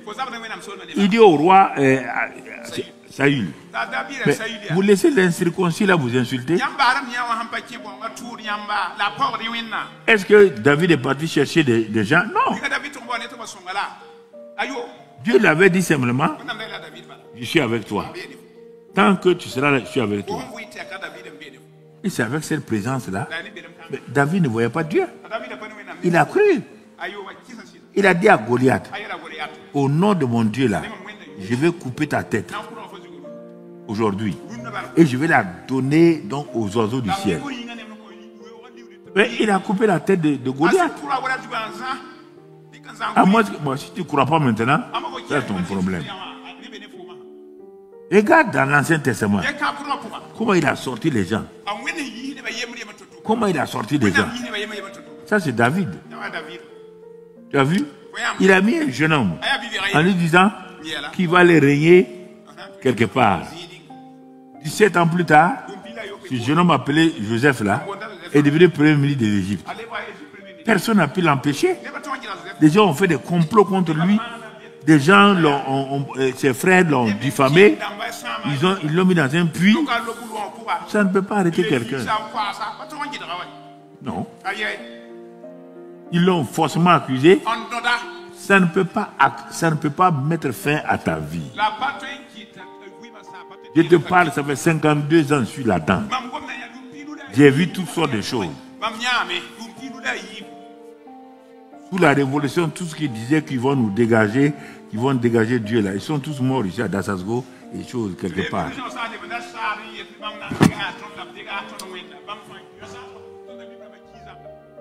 Il dit au roi Saül, mais vous laissez l'incirconcis là vous insulter. Est-ce que David est parti chercher des gens? Non. Dieu l'avait dit simplement, je suis avec toi. Tant que tu seras là, je suis avec toi. Et c'est avec cette présence-là, David ne voyait pas Dieu. Il a cru. Il a dit à Goliath, au nom de mon Dieu là, je vais couper ta tête aujourd'hui. Et je vais la donner donc aux oiseaux du ciel. Mais il a coupé la tête de Goliath. À moi, si tu ne crois pas maintenant, c'est ton problème. Regarde dans l'Ancien Testament, comment il a sorti les gens. Comment il a sorti les gens. Ça, c'est David. Tu as vu? Il a mis un jeune homme en lui disant qu'il va aller régner quelque part. 17 ans plus tard, ce jeune homme appelé Joseph là est devenu premier ministre de l'Égypte. Personne n'a pu l'empêcher. Les gens ont fait des complots contre lui. Des gens, ses frères l'ont diffamé. Ils l'ont mis dans un puits. Ça ne peut pas arrêter quelqu'un. Non. Ils l'ont forcément accusé. Ça ne peut pas mettre fin à ta vie. Je te parle, ça fait 52 ans que je suis là-dedans. J'ai vu toutes sortes de choses. Sous la révolution, tout ce qu'ils disaient qu'ils vont nous dégager, qu'ils vont dégager Dieu là, ils sont tous morts ici à Dassasgo et choses quelque part.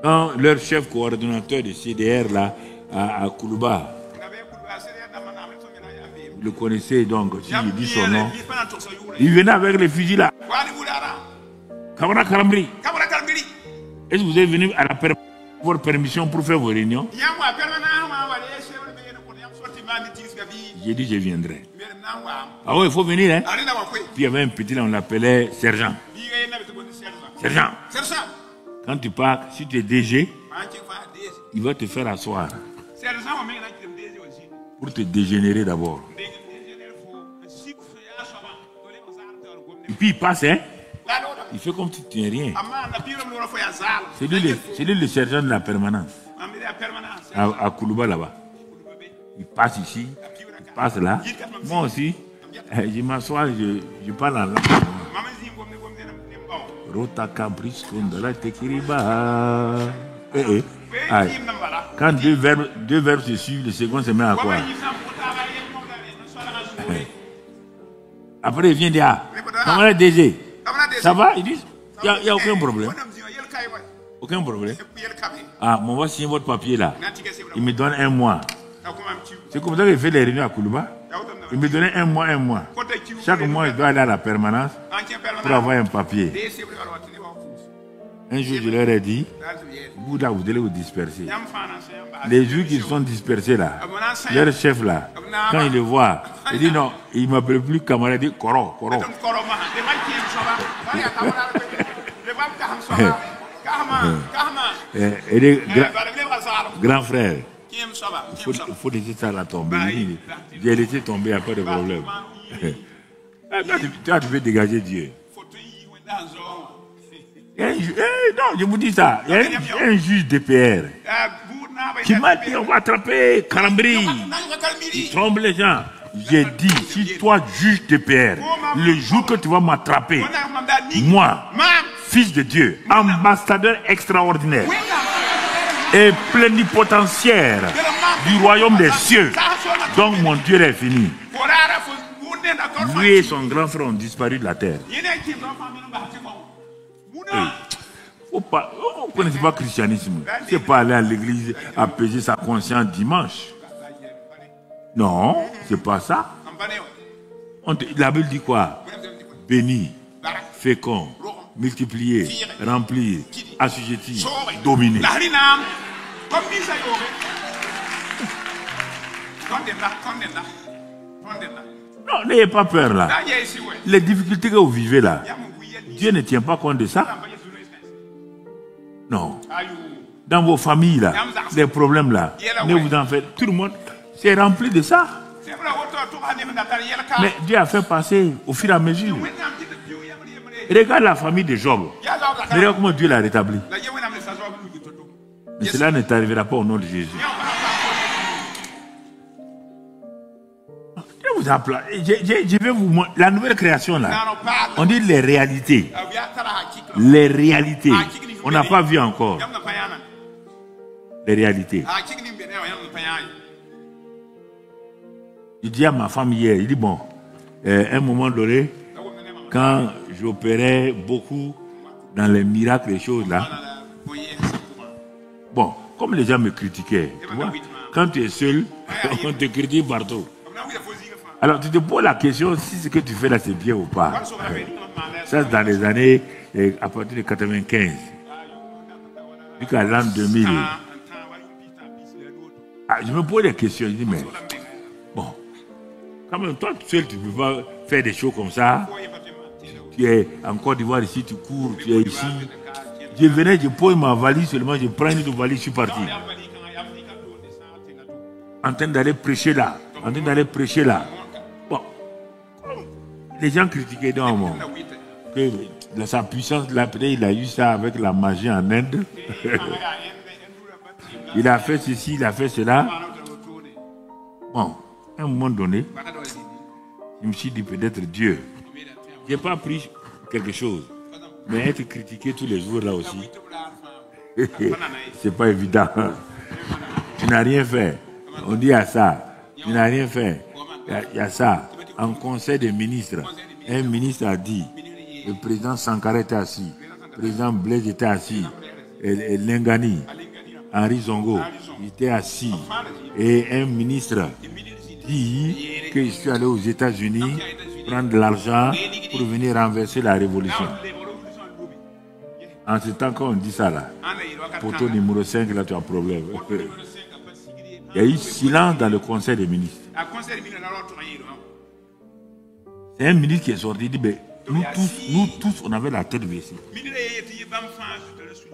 Quand leur chef coordonnateur de CDR là, à Koulouba, vous le connaissez donc, si je dis son nom, il venait avec les fusils là. Kabana Kalambri. Est-ce que vous êtes venu à votre permission pour faire vos réunions? J'ai dit je viendrai. Ah oui, il faut venir, hein. Puis il y avait un petit là, on l'appelait sergent. Sergent. Quand tu pars, si tu es DG, il va te faire asseoir. Pour te dégénérer d'abord. Et puis il passe, hein. Il fait comme si tu n'es rien. C'est lui le sergent de la permanence. À Koulouba là-bas. Il passe ici, il passe là. Moi aussi, je m'assois, je parle en langue. Rota Cabris Kondala Tekiriba. Quand deux verbes se suivent, le second se met à quoi? Après, il vient dire, ah, comment est DG? Ça va? Ils disent, il n'y a aucun problème. Aucun problème. Ah, on va signer votre papier là. Il me donne 1 mois. C'est comme ça qu'il fait les réunions à Koulouba. Il me donnait 1 mois. Chaque mois, il doit aller à la permanence pour avoir un papier. Un jour, je leur ai dit, vous là, vous allez vous disperser. Les jours qui sont dispersés là, leur chef là, quand il le voit, il dit non, il ne m'appelle plus camarade, il dit Koro. Et les grands frères, il faut laisser ça là tomber. J'ai laissé tomber, il n'y a pas de problème. Tu veux dégager Dieu. Non, je vous dis ça. Il y a un juge DPR qui m'a dit on va attraper Calambri. Il trompe les gens. J'ai dit, si toi, juge DPR, le jour que tu vas m'attraper, moi, fils de Dieu, ambassadeur extraordinaire et plénipotentiaire du royaume des cieux, donc mon Dieu est fini. Lui et son grand frère ont disparu de la terre. Vous ne connaissez pas le christianisme. C'est pas aller à l'église apaiser sa conscience dimanche. Non, c'est pas ça. La Bible dit quoi? Béni, fécond, multiplier, remplir, assujettir, dominer. Non, n'ayez pas peur là. Les difficultés que vous vivez là, Dieu ne tient pas compte de ça. Non. Dans vos familles là, les problèmes là, ne vous en faites. Tout le monde, c'est rempli de ça. Mais Dieu a fait passer au fur et à mesure. Regarde la famille de Job. Regarde comment Dieu l'a rétabli. Mais cela ne t'arrivera pas au nom de Jésus. Je vais vous montrer la nouvelle création là. On dit les réalités. Les réalités. On n'a pas vu encore. Les réalités. Je dis à ma femme hier, il dit bon, à un moment donné, quand j'opérais beaucoup dans les miracles, les choses là, bon, comme les gens me critiquaient, tu vois, quand tu es seul, on te critique partout. Alors tu te poses la question si ce que tu fais là c'est bien ou pas. Ça c'est dans les années, à partir de 95, jusqu'à l'an 2000. Je me pose des questions, je dis mais, bon, quand même toi seul tu ne peux pas faire des choses comme ça. Tu es en Côte d'Ivoire ici, tu cours, tu es ici. Je venais, je pose ma valise seulement, je prends une valise, je suis parti. En train d'aller prêcher là, Bon, les gens critiquaient dans le monde que sa puissance, là, il a eu ça avec la magie en Inde. Il a fait ceci, il a fait cela. Bon, à un moment donné, je me suis dit peut-être Dieu. Je n'ai pas appris quelque chose, mais être critiqué tous les jours là aussi, c'est pas évident. Tu n'as rien fait. On dit à ça, tu n'as rien fait. Il y a ça. En conseil des ministres, un ministre a dit, le président Sankara était assis, le président Blaise était assis, et Lengani, Henri Zongo, il était assis, et un ministre dit que je suis allé aux États-Unis prendre de l'argent pour venir renverser la révolution. En ce temps, quand on dit ça là, poteau numéro 5, là tu as un problème. Il y a eu silence dans le conseil des ministres. C'est un ministre qui est sorti, il dit, ben, nous tous, on avait la tête baissée.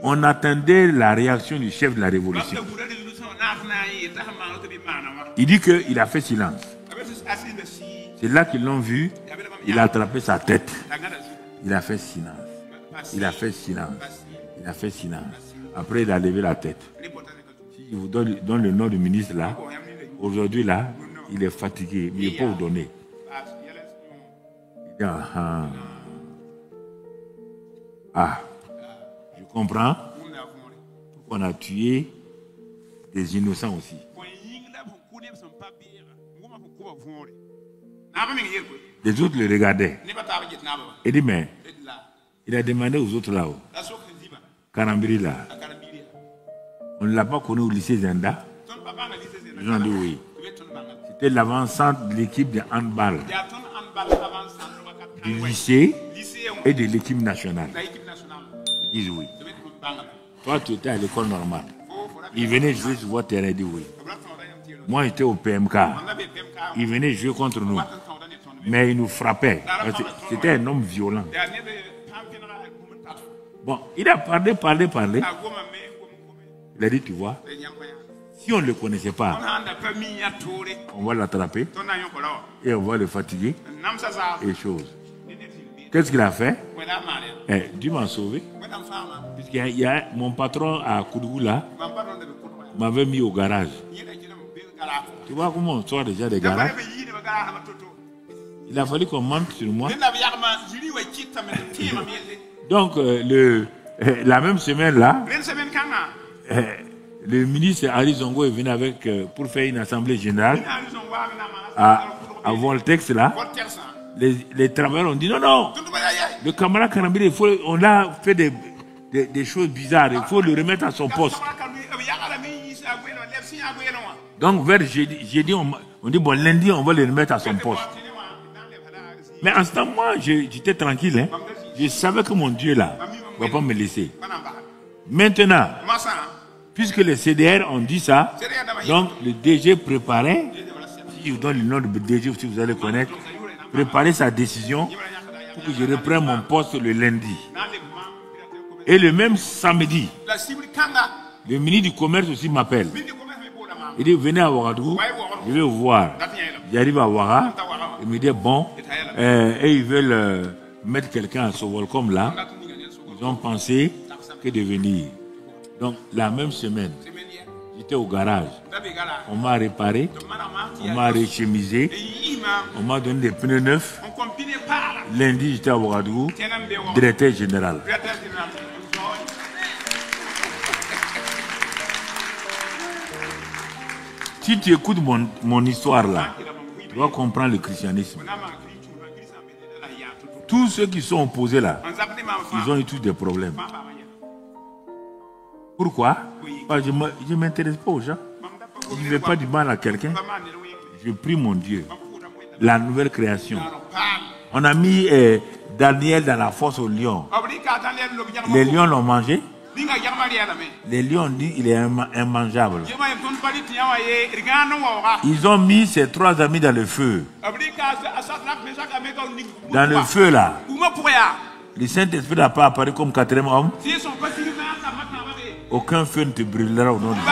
On attendait la réaction du chef de la révolution. Il dit qu'il a fait silence. C'est là qu'ils l'ont vu, il a attrapé sa tête. Il a fait silence. Il a fait silence. Il a fait silence. Après, il a levé la tête. Si je vous donne le nom du ministre là, aujourd'hui là, il est fatigué, mais il ne peut pas vous donner. Il dit, je comprends. On a tué des innocents aussi. Les autres le regardaient. Il dit, mais il a demandé aux autres là-haut. Karambiri là. On ne l'a pas connu au lycée Zenda. Ils ont dit oui. C'était l'avant-centre de l'équipe de handball du lycée et de l'équipe nationale. Ils disent oui. Toi, tu étais à l'école normale. Il venait jouer sur votre terrain, il dit oui. Moi, j'étais au PMK. Il venait jouer contre nous. Mais il nous frappait. C'était un homme violent. Bon, il a parlé. Il a dit, tu vois, si on ne le connaissait pas, on va l'attraper et on va le fatiguer et chose. Qu'est-ce qu'il a fait? Dieu m'a sauvé. Puisqu'il y a mon patron à Koudougou là, m'avait mis au garage. Tu vois comment on sort déjà des garages? Il a fallu qu'on monte sur moi. Donc, la même semaine là, le ministre Ari Zongo est venu avec, pour faire une assemblée générale à Voltex là. Les travailleurs ont dit non, le camarade Karambiri, on a fait des choses bizarres, il faut le remettre à son poste. Donc vers jeudi, on dit bon, lundi on va le remettre à son poste. Mais en ce temps, moi j'étais tranquille, hein. Je savais que mon Dieu là ne va pas me laisser. Maintenant, puisque les CDR ont dit ça, donc le DG préparait, si je vous donne le nom du DG, si vous allez connaître, préparer sa décision pour que je reprenne mon poste le lundi. Et le même samedi, le ministre du Commerce aussi m'appelle. Il dit, venez à Ouagadougou, je vais vous voir. J'arrive à Ouaga, il me dit, bon, et ils veulent mettre quelqu'un à ce Volcom là. Ils ont pensé que de venir. Donc, la même semaine, j'étais au garage. On m'a réparé, on m'a réchemisé, on m'a donné des pneus neufs. Lundi, j'étais à Ouagadougou, directeur général. Si tu écoutes mon histoire là, tu vas comprendre le christianisme. Tous ceux qui sont opposés là, ils ont eu tous des problèmes. Pourquoi? Parce que je ne m'intéresse pas aux gens. Je ne veux pas du mal à quelqu'un. Je prie mon Dieu. La nouvelle création. On a mis Daniel dans la fosse aux lions. Les lions l'ont mangé. Les lions ont dit qu'il est immangeable. Ils ont mis ses trois amis dans le feu. Dans le feu là. Le Saint-Esprit n'a pas apparu comme quatrième homme. Aucun feu ne te brûlera au nom de Jésus.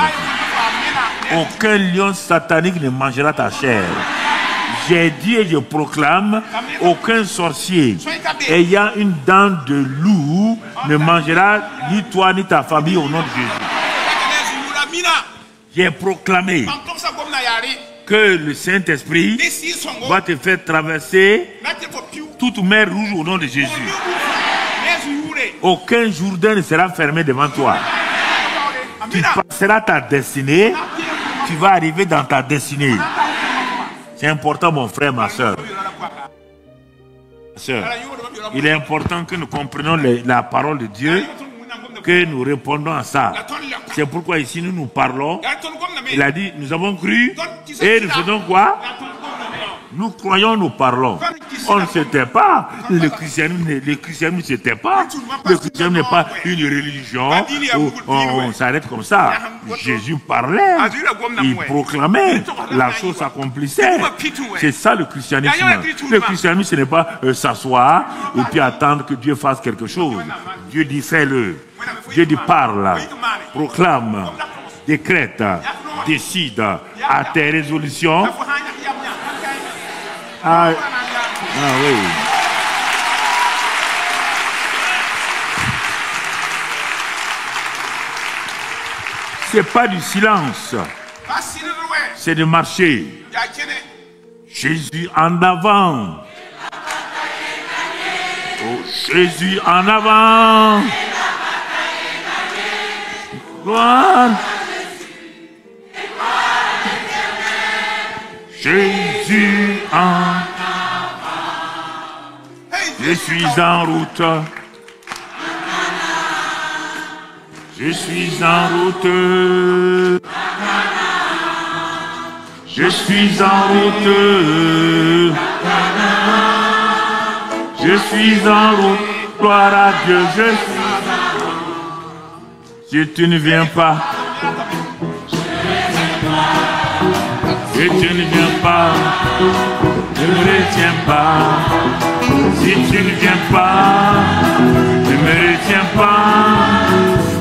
Aucun lion satanique ne mangera ta chair. J'ai dit et je proclame, aucun sorcier ayant une dent de loup ne mangera ni toi ni ta famille au nom de Jésus. J'ai proclamé que le Saint-Esprit va te faire traverser toute mer rouge au nom de Jésus. Aucun Jourdain ne sera fermé devant toi. Tu passeras ta destinée, tu vas arriver dans ta destinée. C'est important, mon frère, ma soeur. Il est important que nous comprenions la parole de Dieu, que nous répondons à ça. C'est pourquoi ici nous parlons. Il a dit, nous avons cru et nous faisons quoi? Nous croyons, nous parlons. On ne se tait pas. Le christianisme ne se tait pas. Le christianisme n'est pas une religion où on s'arrête comme ça. Jésus parlait, il proclamait, la chose s'accomplissait. C'est ça le christianisme. Le christianisme, ce n'est pas s'asseoir et puis attendre que Dieu fasse quelque chose. Dieu dit fais-le. Dieu dit parle, proclame, décrète, décide à tes résolutions. Ah oui. C'est pas du silence. C'est de marcher. Jésus en avant. Oh, Jésus en avant. Gloire. Jésus en avant. Je suis en route. Je suis en route. Je suis en route. Je suis en route. Gloire à Dieu. Si tu ne viens pas, si tu ne viens pas, ne me retiens pas. Si tu ne viens pas, ne me retiens pas.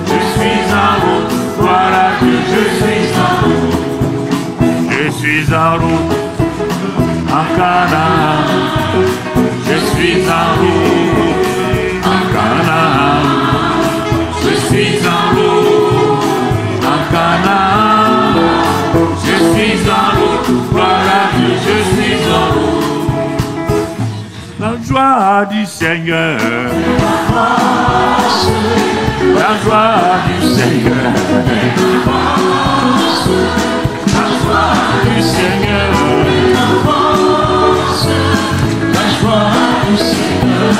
Je suis en route, voilà que je suis en route. Je suis en route, en Canaan. Je suis en route, en Canaan. Je suis en route, en Canaan. Je suis en route, voilà que je suis en route. La joie du Seigneur, la joie du Seigneur, la joie du Seigneur, la joie du Seigneur,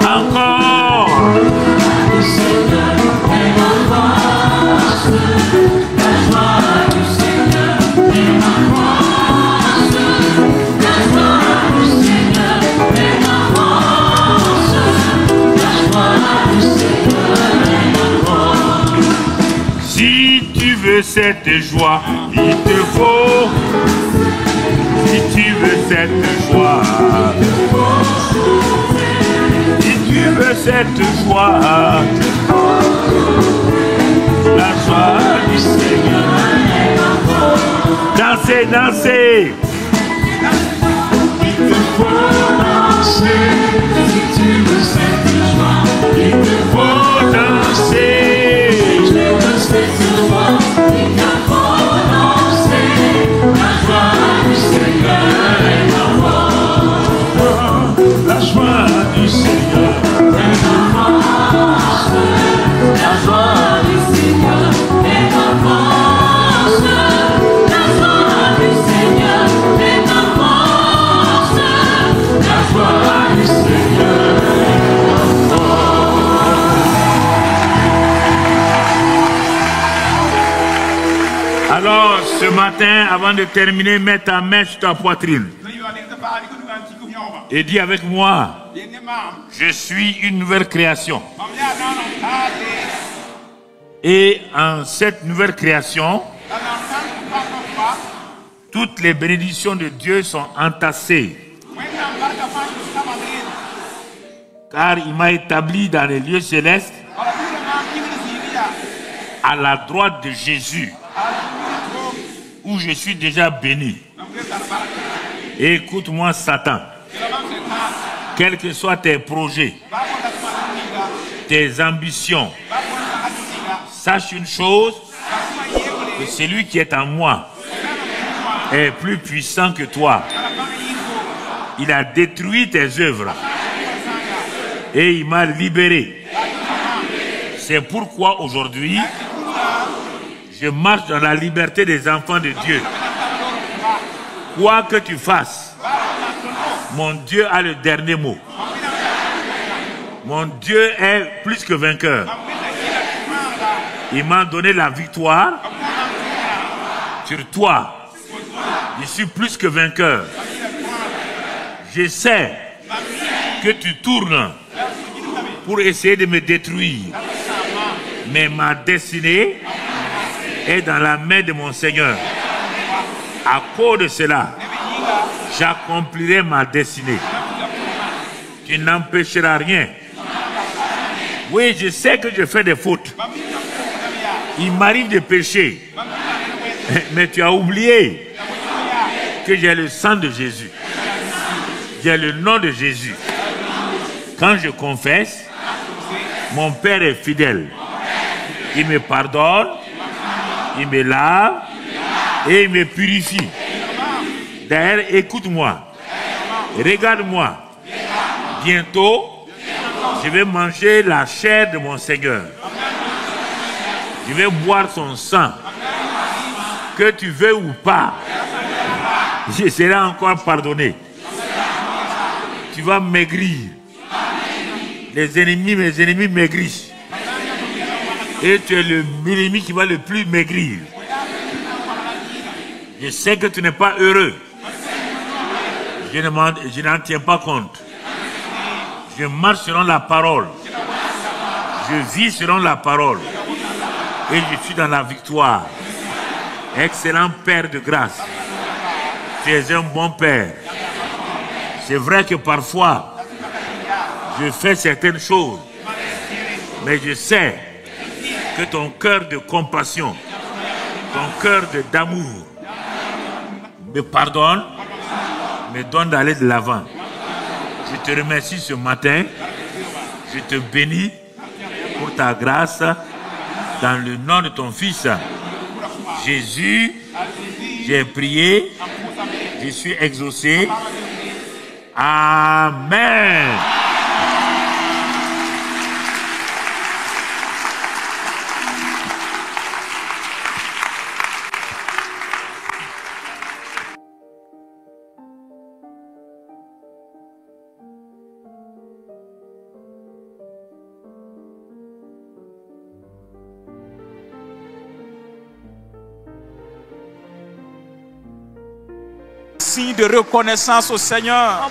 encore, la joie du Seigneur, si tu veux cette joie, il te faut. Si tu veux cette joie, si tu veux cette joie, la joie du Seigneur. Dansez, dansez. Il te faut danser. Si tu veux cette joie, il te faut danser. La joie du Seigneur, la joie du Seigneur, Alors, ce matin, avant de terminer, mets ta main sur ta poitrine. Et dis avec moi, je suis une nouvelle création. Et en cette nouvelle création, toutes les bénédictions de Dieu sont entassées. Car il m'a établi dans les lieux célestes à la droite de Jésus, où je suis déjà béni. Et écoute-moi, Satan. Quels que soient tes projets, tes ambitions, sache une chose, que celui qui est en moi est plus puissant que toi. Il a détruit tes œuvres et il m'a libéré. C'est pourquoi aujourd'hui, je marche dans la liberté des enfants de Dieu. Quoi que tu fasses, mon Dieu a le dernier mot. Mon Dieu est plus que vainqueur. Il m'a donné la victoire sur toi. Je suis plus que vainqueur. Je sais que tu tournes pour essayer de me détruire. Mais ma destinée est dans la main de mon Seigneur. À cause de cela, j'accomplirai ma destinée. Tu n'empêcheras rien. Oui, je sais que je fais des fautes. Il m'arrive de pécher. Mais tu as oublié que j'ai le sang de Jésus. J'ai le nom de Jésus. Quand je confesse, mon Père est fidèle. Il me pardonne, il me lave et il me purifie. D'ailleurs, écoute-moi. Regarde-moi. Bientôt, je vais manger la chair de mon Seigneur. Je vais boire son sang. Que tu veux ou pas, je serai encore pardonné. Tu vas maigrir. Les ennemis, mes ennemis maigrissent. Et tu es l'ennemi qui va le plus maigrir. Je sais que tu n'es pas heureux. Je n'en tiens pas compte. Je marche selon la parole. Je vis selon la parole. Et je suis dans la victoire. Excellent Père de grâce. Tu es un bon Père. C'est vrai que parfois, je fais certaines choses. Mais je sais que ton cœur de compassion, ton cœur d'amour me pardonne, me donne d'aller de l'avant. Je te remercie ce matin. Je te bénis pour ta grâce dans le nom de ton Fils. Jésus, j'ai prié, je suis exaucé. Amen. Signe de reconnaissance au Seigneur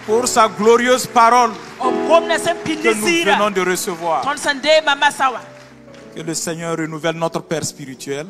pour sa glorieuse parole que nous venons de recevoir. Que le Seigneur renouvelle notre Père spirituel.